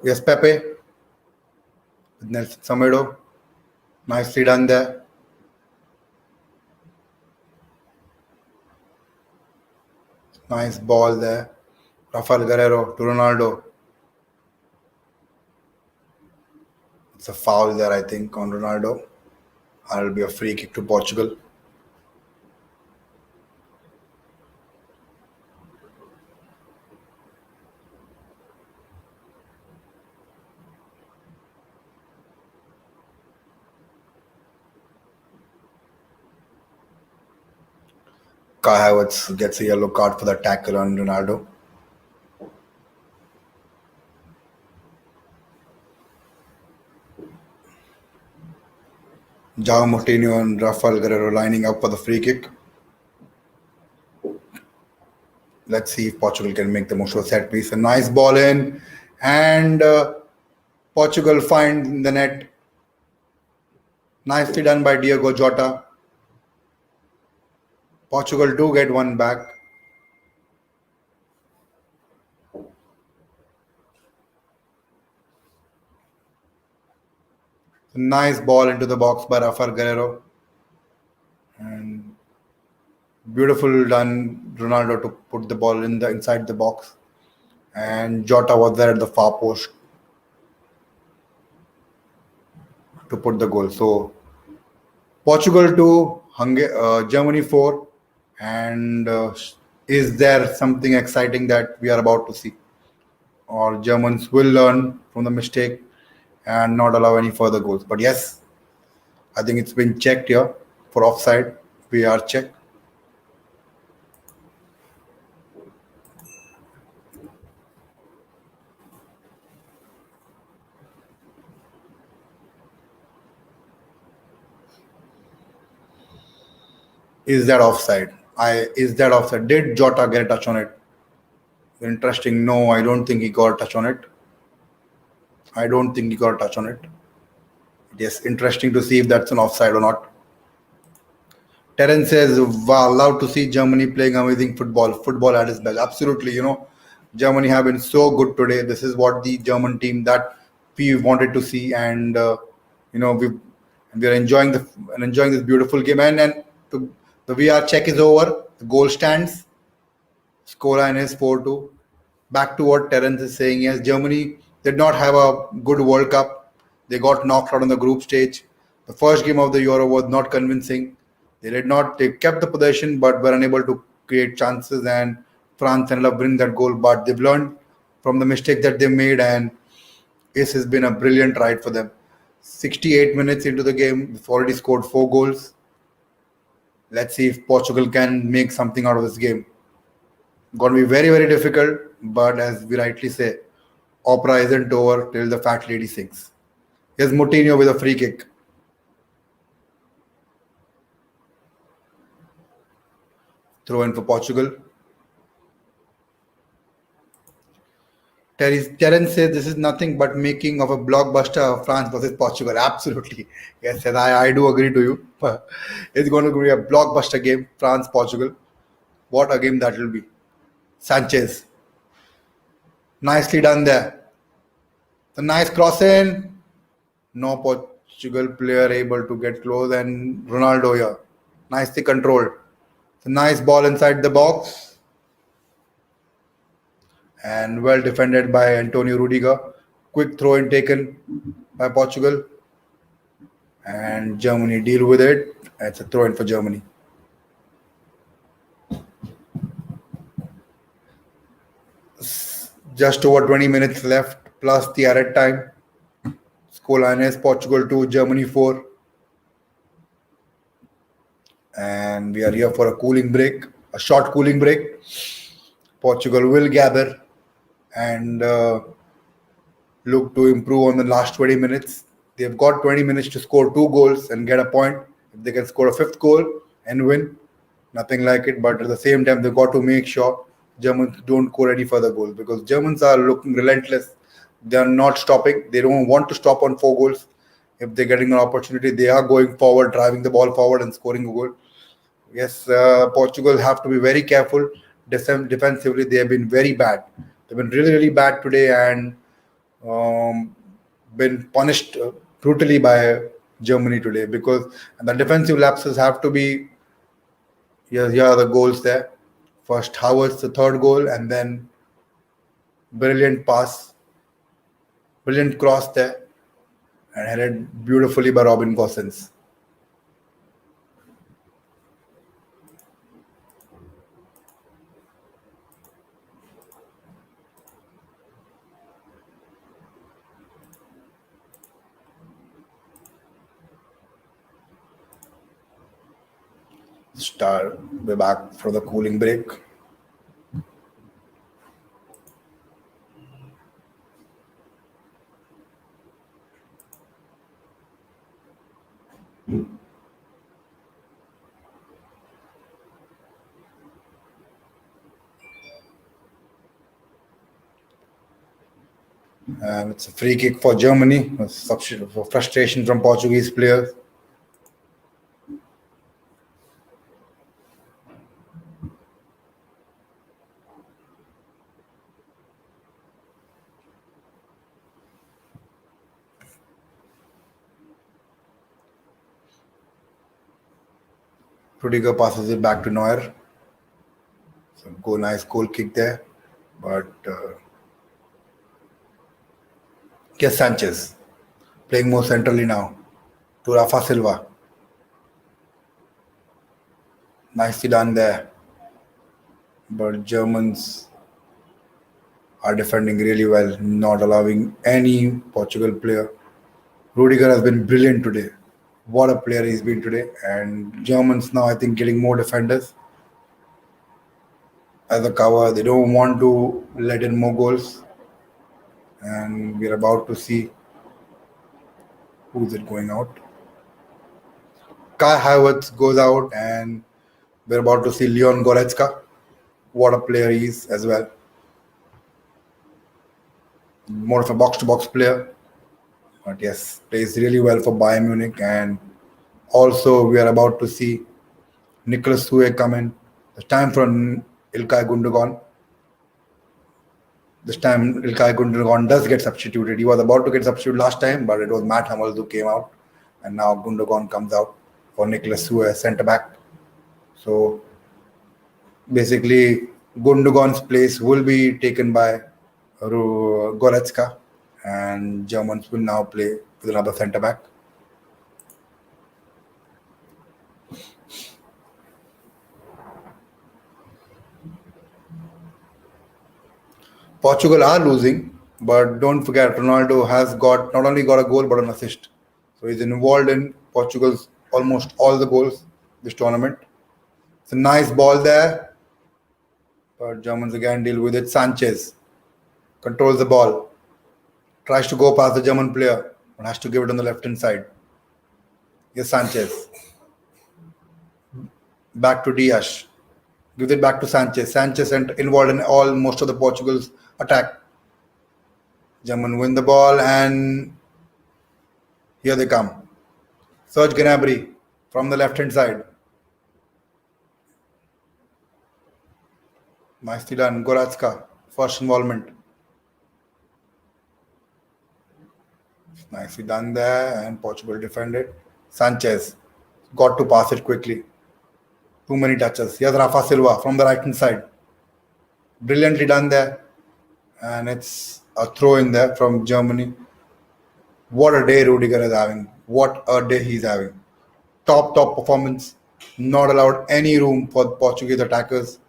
Yes, Pepe with Nelson Semedo. Nicely done there. Nice ball there. Rafael Guerrero to Ronaldo. It's a foul there, I think, on Ronaldo. It'll be a free kick to Portugal. Kai Havertz gets a yellow card for the tackle on Ronaldo. João Moutinho and Rafael Guerrero lining up for the free kick. Let's see if Portugal can make the most of a set piece. A nice ball in, and Portugal find the net. Nicely done by Diego Jota. Portugal do get one back. Nice ball into the box by Rafael Guerrero. And beautiful done, Ronaldo, to put the ball inside the box. And Jota was there at the far post to put the goal. So Portugal 2, Germany 4. And is there something exciting that we are about to see? Or Germans will learn from the mistake and not allow any further goals? But yes, I think it's been checked here for offside. We are checked. Is that offside? Is that offside? Did Jota get a touch on it? Interesting. No, I don't think he got a touch on it. I don't think he got a touch on it. Yes, interesting to see if that's an offside or not. Terence says, wow, love to see Germany playing amazing football. Football at its best. Absolutely, Germany have been so good today. This is what the German team that we wanted to see, and you know we are enjoying this beautiful game. And to, the VR check is over. The goal stands. Scoreline is 4-2. Back to what Terence is saying, yes, Germany did not have a good World Cup. They got knocked out on the group stage. The first game of the Euro was not convincing. They kept the possession but were unable to create chances, and France ended up winning that goal. But they've learned from the mistake that they made, and this has been a brilliant ride for them. 68 minutes into the game, they've already scored 4 goals. Let's see if Portugal can make something out of this game. Going to be very, very difficult, but as we rightly say, opera isn't over till the fat lady sings. Here's Moutinho with a free kick. Throw in for Portugal. Terence says this is nothing but making of a blockbuster of France versus Portugal. Absolutely. Yes, and I do agree to you. It's going to be a blockbuster game, France Portugal. What a game that will be. Sanchez. Nicely done there. The nice cross in. No Portugal player able to get close, and Ronaldo here. Nicely controlled. It's a nice ball inside the box and well defended by Antonio Rudiger. Quick throw in taken by Portugal, and Germany deal with it. It's a throw in for Germany. Just over 20 minutes left, plus the added time. Scoreline is Portugal 2, Germany 4. And we are here for a cooling break, a short cooling break. Portugal will gather and look to improve on the last 20 minutes. They've got 20 minutes to score 2 goals and get a point. If they can score a fifth goal and win, nothing like it. But at the same time, they've got to make sure Germans don't score any further goals, because Germans are looking relentless. They are not stopping. They don't want to stop on 4 goals. If they're getting an opportunity, they are going forward, driving the ball forward and scoring a goal. Yes, Portugal have to be very careful. Defensively, they have been very bad. They've been really, really bad today, and been punished brutally by Germany today, because the defensive lapses have to be. Here are the goals there. First, Howard's the third goal, and then brilliant pass, brilliant cross there, and headed beautifully by Robin Gosens. We're back for the cooling break. And it's a free kick for Germany. A substitute for frustration from Portuguese players. Rudiger passes it back to Neuer. So nice goal kick there. But yes, Sanchez playing more centrally now to Rafa Silva. Nicely done there. But Germans are defending really well, not allowing any Portugal player. Rudiger has been brilliant today. What a player he's been today. And Germans now, I think, getting more defenders as a cover. They don't want to let in more goals. And we're about to see who's it going out. Kai Havertz goes out, and We're about to see Leon Goretzka. What a player he is as well. More of a box to box player. But yes, plays really well for Bayern Munich. And also, we are about to see Nicholas Sue come in. It's time for Ilkay Gundogan. This time, Ilkay Gundogan does get substituted. He was about to get substituted last time, but it was Matt Hummels who came out. And now Gundogan comes out for Nicholas Sue, centre back. So basically, Gundogan's place will be taken by Goretzka, and Germans will now play with another centre back. Portugal are losing, but don't forget Ronaldo has got not only got a goal but an assist. So he's involved in Portugal's almost all the goals this tournament. It's a nice ball there, but Germans again deal with it. Sanchez controls the ball, tries to go past the German player, but has to give it on the left hand side. Yes, Sanchez. Back to Diaz. Gives it back to Sanchez. Sanchez involved in all most of the Portugal's attack. German win the ball and here they come. Serge Gnabry from the left hand side. Nicely done. Goretzka, first involvement. Nicely done there and Portugal defended. Sanchez got to pass it quickly. Too many touches. Here's Rafa Silva from the right hand side. Brilliantly done there. And it's a throw in there from Germany. What a day Rudiger is having. What a day he's having. Top performance. Not allowed any room for Portuguese attackers.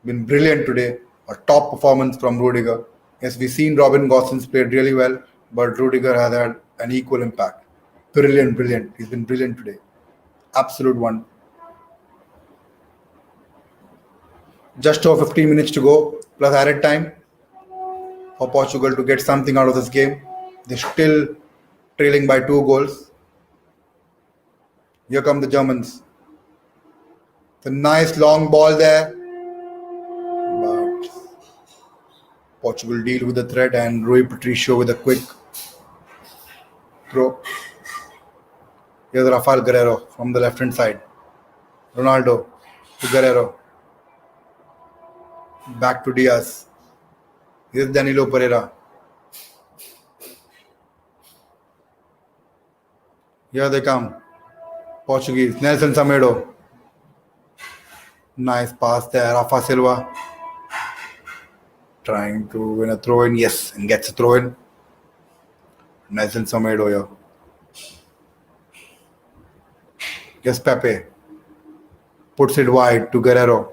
Been brilliant today. A top performance from Rudiger. Yes, we've seen Robin Gosens played really well, but Rudiger has had an equal impact. Brilliant. He's been brilliant today. Absolute one. Just over 15 minutes to go, plus added time for Portugal to get something out of this game. They're still trailing by 2 goals. Here come the Germans. It's a nice long ball there. But Portugal deal with the threat and Rui Patricio with a quick throw. Here's Rafael Guerrero from the left hand side. Ronaldo to Guerrero. Back to Diaz. Here's Danilo Pereira. Here they come. Portuguese. Nelson Semedo. Nice pass there. Rafa Silva. Trying to win a throw in. Yes, and gets a throw in. Nelson Semedo here. Yes, Pepe. Puts it wide to Guerrero.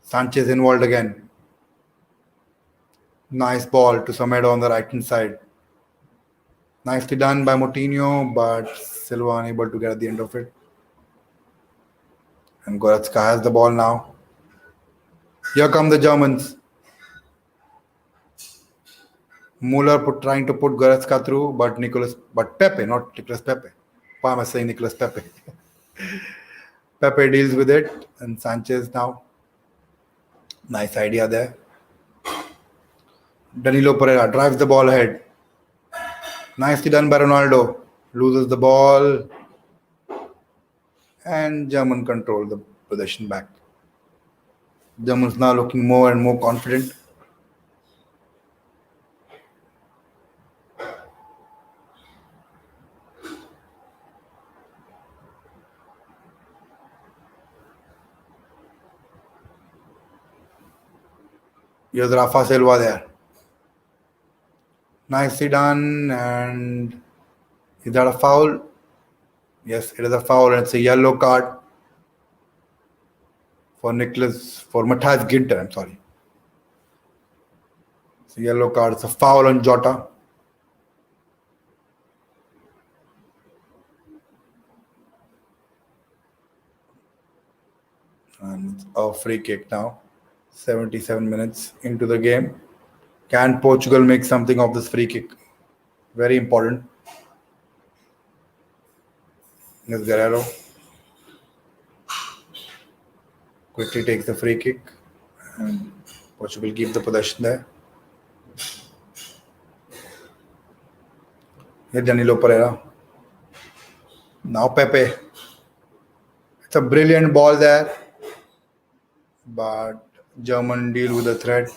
Sanchez involved again. Nice ball to Semedo on the right hand side. Nicely done by Moutinho, but Silva unable to get at the end of it. And Goretzka has the ball now. Here come the Germans. Muller trying to put Goretzka through, but Pepe, not Nicolas Pepe. Why am I saying Nicolas Pepe? Pepe deals with it, and Sanchez now. Nice idea there. Danilo Pereira drives the ball ahead. Nicely done by Ronaldo. Loses the ball. And German control the possession back. Germans now looking more and more confident. Here's Rafa Silva there. Nicely done. And is that a foul? Yes, it is a foul and it's a yellow card for Matthias Ginter, I'm sorry. It's a yellow card. It's a foul on Jota. And it's a free kick now. 77 minutes into the game. Can Portugal make something of this free kick? Very important. Here's Guerrero. quickly takes the free kick. Portugal keep the possession there. Here Danilo Pereira. Now Pepe. It's a brilliant ball there, but German deal with the threat.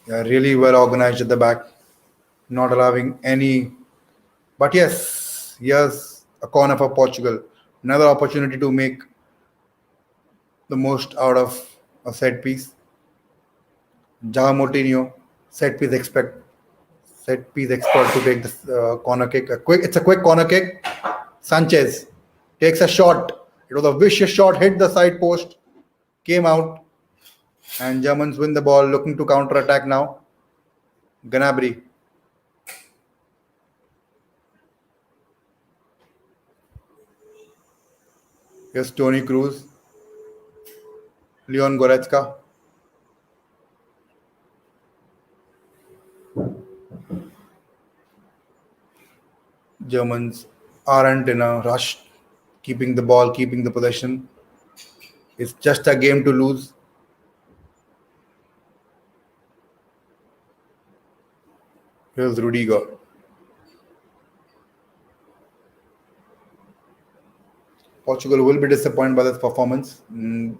They are really well organized at the back, not allowing any. But yes, here's a corner for Portugal. Another opportunity to make the most out of a set piece. Jao Moutinho, set piece expert to take this corner kick. It's a quick corner kick. Sanchez takes a shot. It was a vicious shot, hit the side post, came out, and Germans win the ball, looking to counter attack now. Gnabry. Here's Tony Cruz, Leon Goretzka. Germans aren't in a rush, keeping the ball, keeping the possession. It's just a game to lose. Here's Rudiger. Portugal will be disappointed by this performance.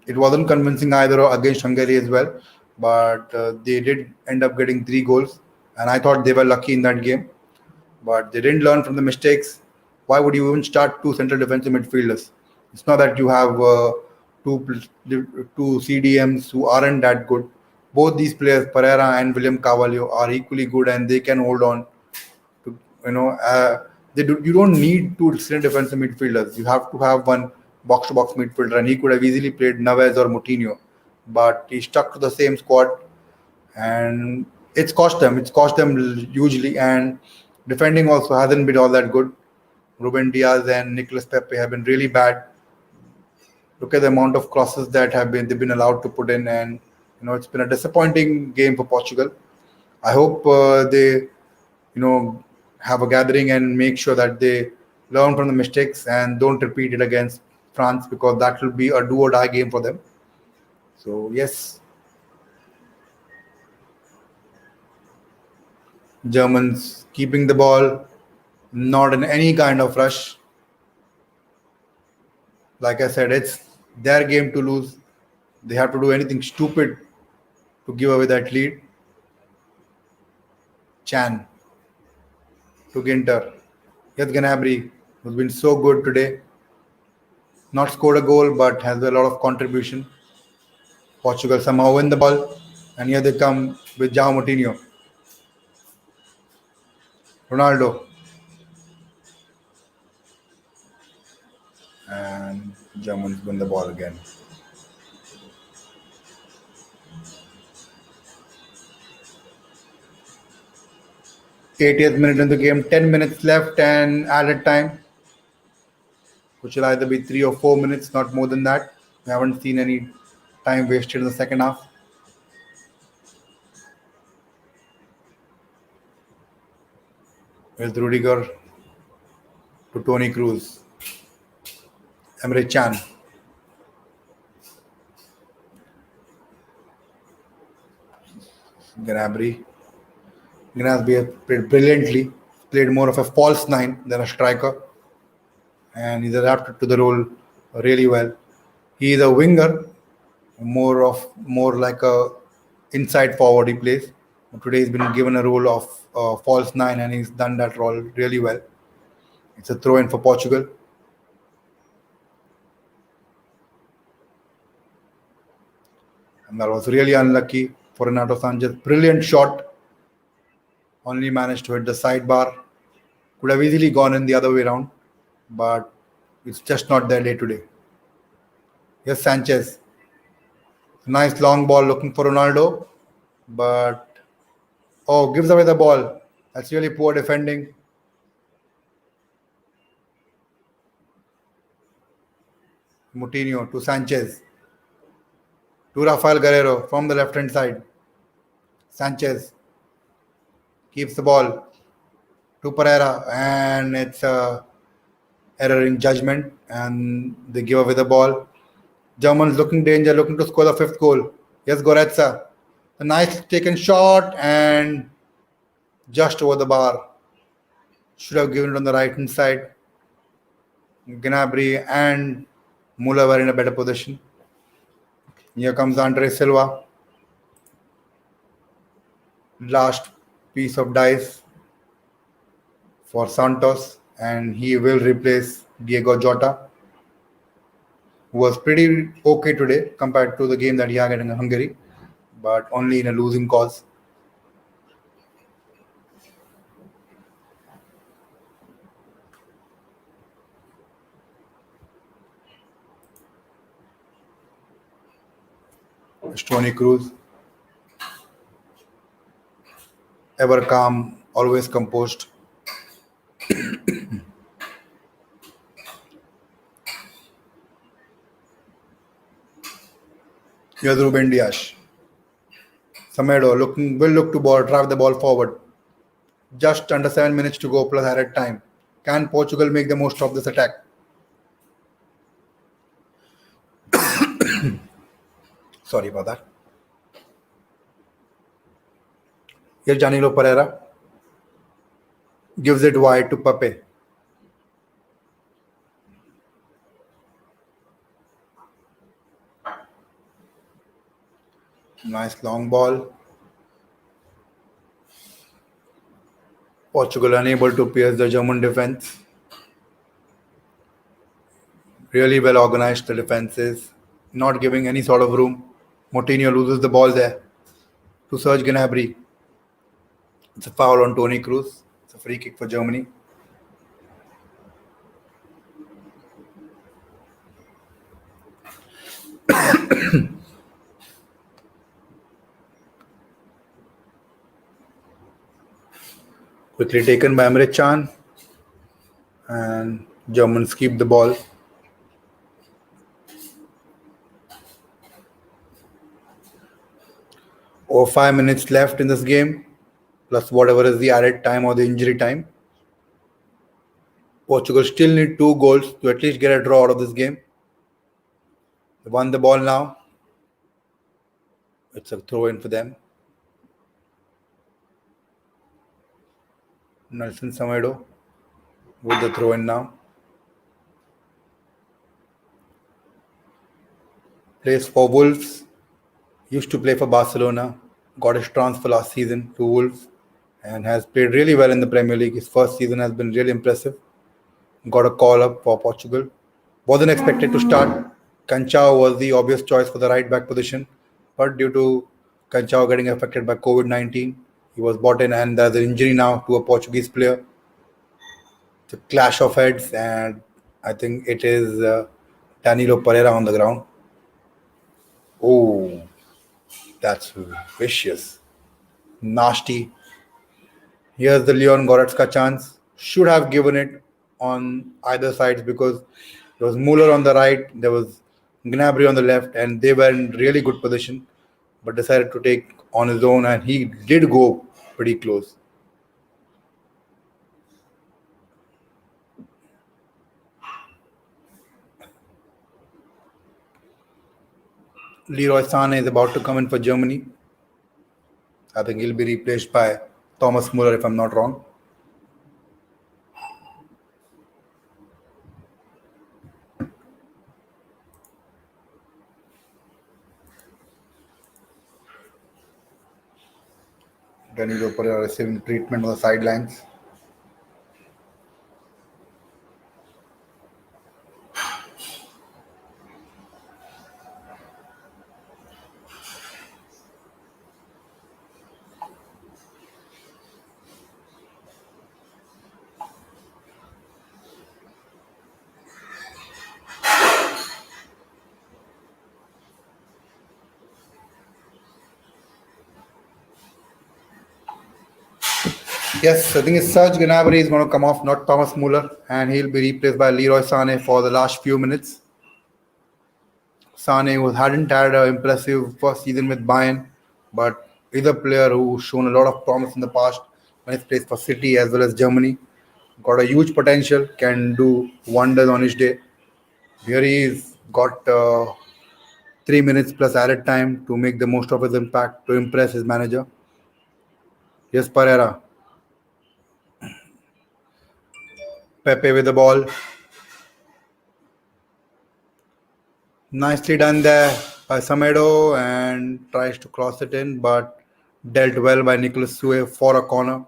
It wasn't convincing either against Hungary as well, but they did end up getting 3 goals, and I thought they were lucky in that game. But they didn't learn from the mistakes. Why would you even start two central defensive midfielders? It's not that you have two CDMs who aren't that good. Both these players, Pereira and William Carvalho, are equally good, and they can hold on to, you don't need two distinct defensive midfielders. You have to have one box to box midfielder, and he could have easily played Neves or Moutinho, but he stuck to the same squad, and it's cost them. It's cost them hugely, and defending also hasn't been all that good. Ruben Diaz and Nicolas Pepe have been really bad. Look at the amount of crosses that they've been allowed to put in, and it's been a disappointing game for Portugal. I hope they have a gathering and make sure that they learn from the mistakes and don't repeat it against France, because that will be a do or die game for them. So yes, Germans keeping the ball, not in any kind of rush. Like I said, it's their game to lose. They have to do anything stupid to give away that lead. Chan to Ginter. Yes, Gnabry, who's been so good today. Not scored a goal, but has a lot of contribution. Portugal somehow win the ball, and here they come with João Moutinho. Ronaldo. And Germans win the ball again. Eightieth minute in the game, 10 minutes left and added time, which will either be 3 or 4 minutes, not more than that. We haven't seen any time wasted in the second half. Here's Rudiger to Tony Cruz. Emre Can. Gnabry. Gnabry has played brilliantly, played more of a false nine than a striker, and he's adapted to the role really well. He is a winger, more like a inside forward he plays. Today he's been given a role of false nine, and he's done that role really well. It's a throw in for Portugal. And that was really unlucky for Renato Sanchez. Brilliant shot. Only managed to hit the sidebar. Could have easily gone in the other way around, but it's just not their day today. Yes, Sanchez. Nice long ball looking for Ronaldo, but gives away the ball. That's really poor defending. Moutinho to Sanchez. To Rafael Guerrero from the left hand side. Sanchez keeps the ball to Pereira, and it's error in judgment, and they give away the ball. Germans looking danger, looking to score the fifth goal. Yes, Goretzka. A nice taken shot and just over the bar. Should have given it on the right hand side. Gnabry and Muller were in a better position. Here comes Andre Silva. Last piece of dice for Santos, and he will replace Diego Jota, who was pretty okay today compared to the game that he had in Hungary, but only in a losing cause. Tony Cruz, ever calm, always composed. Here's Ruben Dias. Samedo will look to ball, drive the ball forward. Just under 7 minutes to go plus added time. Can Portugal make the most of this attack? Sorry about that. Here's Danilo Pereira. Gives it wide to Pepe. Nice long ball. Portugal unable to pierce the German defense. Really well organized the defenses, not giving any sort of room. Moutinho loses the ball there to Serge Gnabry. It's a foul on Tony Cruz. It's a free kick for Germany. Quickly taken by Emre Can, and Germans keep the ball. Over 5 minutes left in this game, plus whatever is the added time or the injury time. Portugal still need 2 goals to at least get a draw out of this game. They won the ball now. It's a throw in for them. Nelson Semedo with the throw in now. Plays for Wolves. Used to play for Barcelona. Got his transfer last season to Wolves and has played really well in the Premier League. His first season has been really impressive. Got a call up for Portugal. Wasn't expected to start. Cancao was the obvious choice for the right back position, but due to Cancao getting affected by COVID-19, he was brought in, and there's an injury now to a Portuguese player. It's a clash of heads, and I think it is Danilo Pereira on the ground. Oh, that's vicious. Nasty. Here's the Leon Goretzka chance. Should have given it on either sides because there was Muller on the right, there was Gnabry on the left, and they were in really good position, but decided to take on his own, and he did go pretty close. Leroy Sané is about to come in for Germany. I think he'll be replaced by Thomas Muller, if I'm not wrong. Danilo Pereira receiving treatment on the sidelines. Yes, I think it's Serge Gnabry is going to come off, not Thomas Muller, and he'll be replaced by Leroy Sané for the last few minutes. Sané, who hadn't had an impressive first season with Bayern, but is a player who's shown a lot of promise in the past when he's played for City as well as Germany. got a huge potential, can do wonders on his day. Here he is, got 3 minutes plus added time to make the most of his impact to impress his manager. Yes, Pereira. Pepe with the ball. Nicely done there by Samedo and tries to cross it in, but dealt well by Nicholas Sue for a corner.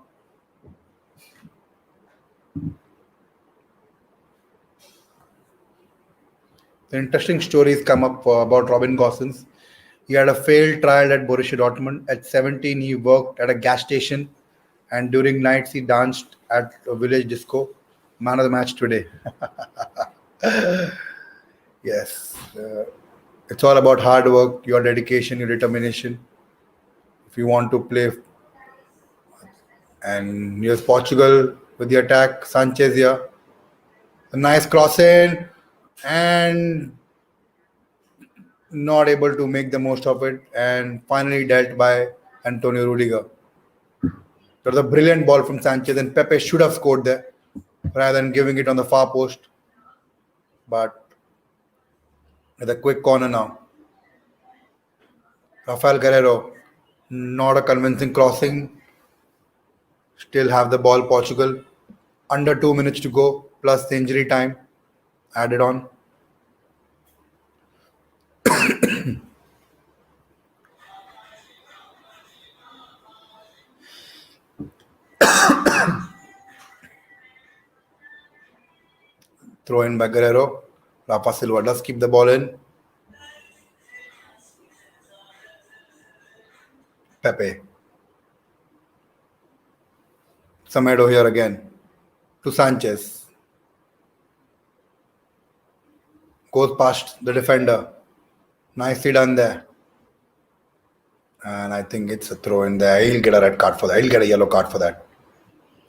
The interesting stories come up about Robin Gosens. He had a failed trial at Borussia Dortmund. At 17, he worked at a gas station, and during nights, he danced at a village disco. Man of the match today. Yes. It's all about hard work, your dedication, your determination. If you want to play, and here's Portugal with the attack. Sanchez here. A nice cross in, and not able to make the most of it, and finally dealt by Antonio Rudiger. There was a brilliant ball from Sanchez, and Pepe should have scored there rather than giving it on the far post. But with a quick corner now. Rafael Guerrero, not a convincing crossing. Still have the ball, Portugal. Under 2 minutes to go, plus the injury time added on. Throw in by Guerrero. Rafa Silva does keep the ball in. Pepe. Samedo here again. To Sanchez. Goes past the defender. Nicely done there. And I think it's a throw in there. He'll get a red card for that. He'll get a yellow card for that.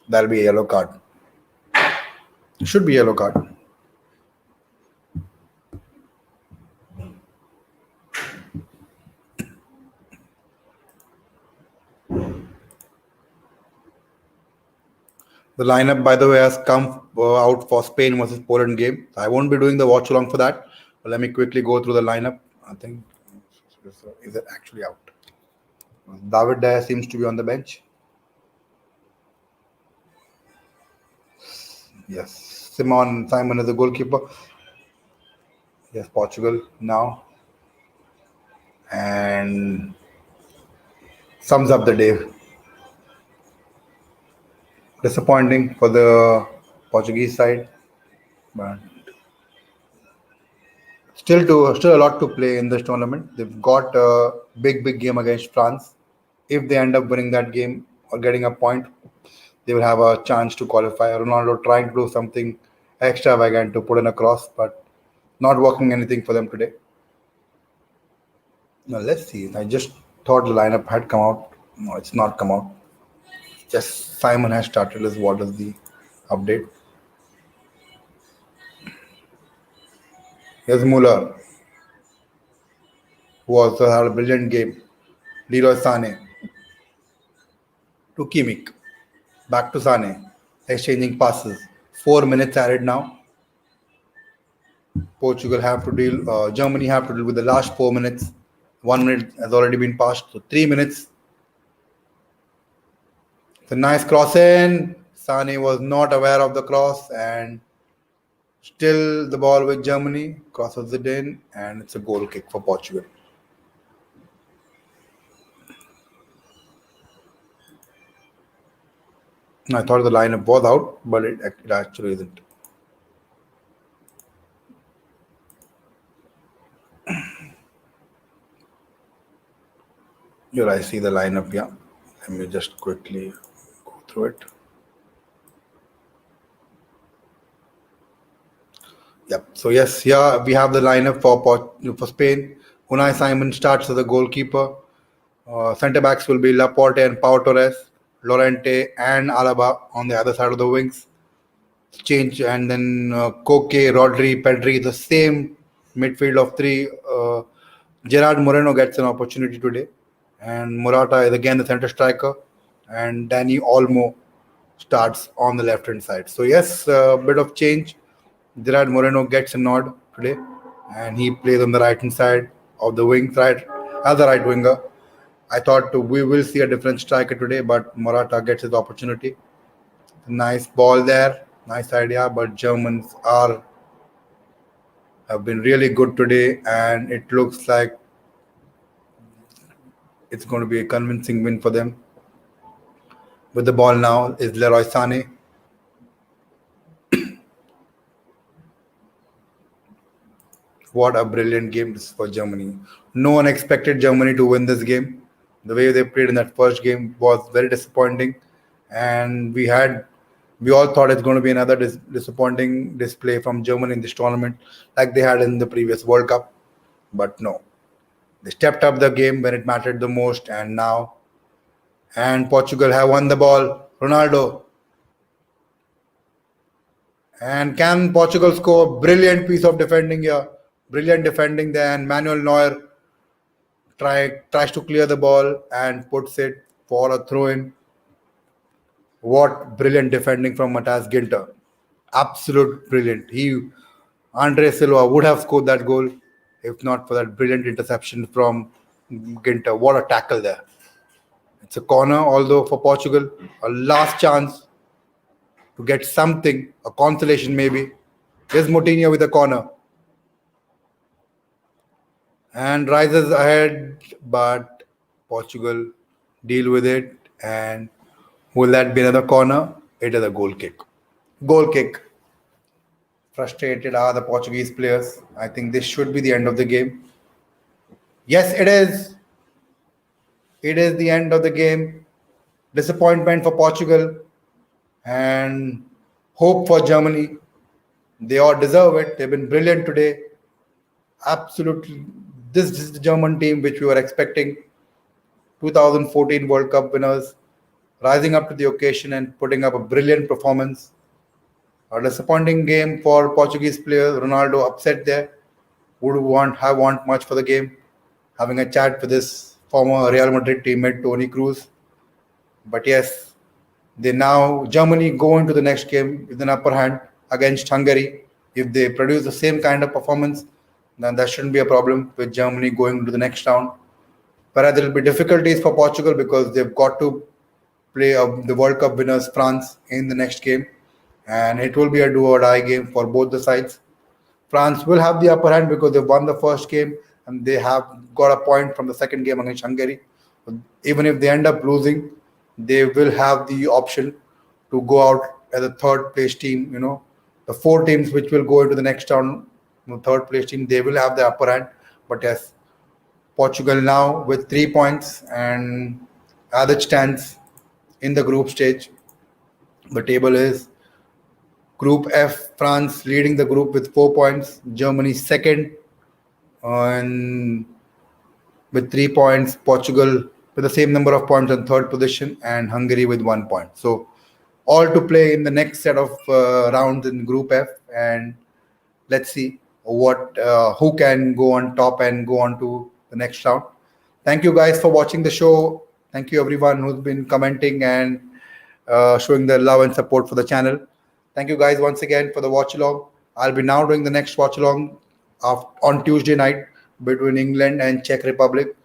That'll be a yellow card. Should be a yellow card. The lineup, by the way, has come out for Spain versus Poland game. I won't be doing the watch along for that. But let me quickly go through the lineup. I think is it actually out? David there seems to be on the bench. Yes, Simon is the goalkeeper. Yes, Portugal now, and sums up the day. Disappointing for the Portuguese side, but still a lot to play in this tournament. They've got a big game against France. If they end up winning that game or getting a point, they will have a chance to qualify. Ronaldo trying to do something extravagant to put in a cross, but not working anything for them today. Now let's see. I just thought the lineup had come out. No, it's not come out. Just Simon has started as what is the update. Here's Muller, who also had a brilliant game. Leroy Sane to Kimmich. Back to Sane. Exchanging passes. 4 minutes added now. Portugal have to deal, Germany have to deal with the last 4 minutes. 1 minute has already been passed, so 3 minutes. It's a nice cross in. Sane was not aware of the cross, and still the ball with Germany crosses it in, and it's a goal kick for Portugal. I thought the lineup was out, but it actually isn't. Here I see the lineup, yeah. Let me just quickly go through it. Yep. So yes, here we have the lineup for Spain. Unai Simon starts as the goalkeeper. Centre backs will be Laporte and Pau Torres, Lorente and Alaba on the other side of the wings. Change, and then Koke, Rodri, Pedri, the same midfield of three. Gerard Moreno gets an opportunity today, and Morata is again the centre striker, and Danny Olmo starts on the left hand side. So yes, a bit of change. Gerard Moreno gets a nod today, and he plays on the right hand side of the wing, right as a right winger. I thought we will see a different striker today, but Morata gets his opportunity. Nice ball there, nice idea, but Germans are have been really good today, and it looks like it's going to be a convincing win for them. With the ball now is Leroy Sané. What a brilliant game this is for Germany. No one expected Germany to win this game. The way they played in that first game was very disappointing, and we all thought it's going to be another disappointing display from Germany in this tournament, like they had in the previous World Cup. But no, they stepped up the game when it mattered the most, and Portugal have won the ball. Ronaldo. And can Portugal score? Brilliant piece of defending here. Brilliant defending there. And Manuel Neuer tries to clear the ball and puts it for a throw in. What brilliant defending from Matthias Ginter. Absolute brilliant. Andre Silva would have scored that goal if not for that brilliant interception from Ginter. What a tackle there. It's a corner, although for Portugal, a last chance to get something, a consolation maybe. Here's Moutinho with a corner. And rises ahead, but Portugal deal with it. And will that be another corner? It is a goal kick. Goal kick. Frustrated are the Portuguese players. I think this should be the end of the game. Yes, it is. It is the end of the game. Disappointment for Portugal and hope for Germany. They all deserve it. They've been brilliant today. Absolutely. This is the German team which we were expecting. 2014 World Cup winners rising up to the occasion and putting up a brilliant performance. A disappointing game for Portuguese players. Ronaldo upset there. Would have want much for the game. Having a chat with his former Real Madrid teammate Toni Kroos. But yes, Germany go into the next game with an upper hand against Hungary. If they produce the same kind of performance, then there shouldn't be a problem with Germany going into the next round. Whereas there will be difficulties for Portugal because they've got to play the World Cup winners France in the next game, and it will be a do or die game for both the sides. France will have the upper hand because they've won the first game and they have got a point from the second game against Hungary. Even if they end up losing, they will have the option to go out as a third place team. The four teams which will go into the next round, the third place team, they will have the upper hand. But yes, Portugal now with 3 points, and as it stands in the group stage, the table is Group F, France leading the group with 4 points, Germany second and with 3 points, Portugal with the same number of points in third position, and Hungary with 1 point. So all to play in the next set of rounds in Group F, and let's see who can go on top and go on to the next round. Thank you guys for watching the show. Thank you everyone who's been commenting and showing their love and support for the channel. Thank you guys once again for the watch along. I'll be now doing the next watch along on Tuesday night between England and Czech Republic,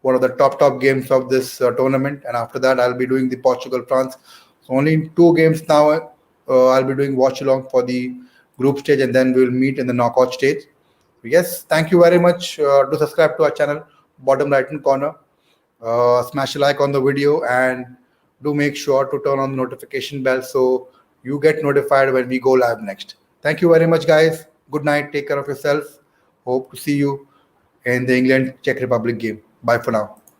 one of the top games of this tournament. And after that, I'll be doing the Portugal-France. So only 2 games now. I'll be doing watch along for the group stage, and then we'll meet in the knockout stage. Yes, thank you very much. Do subscribe to our channel, bottom right hand corner. Smash a like on the video, and do make sure to turn on the notification bell so you get notified when we go live next. Thank you very much, guys. Good night. Take care of yourself. Hope to see you in the England-Czech Republic game. Bye for now.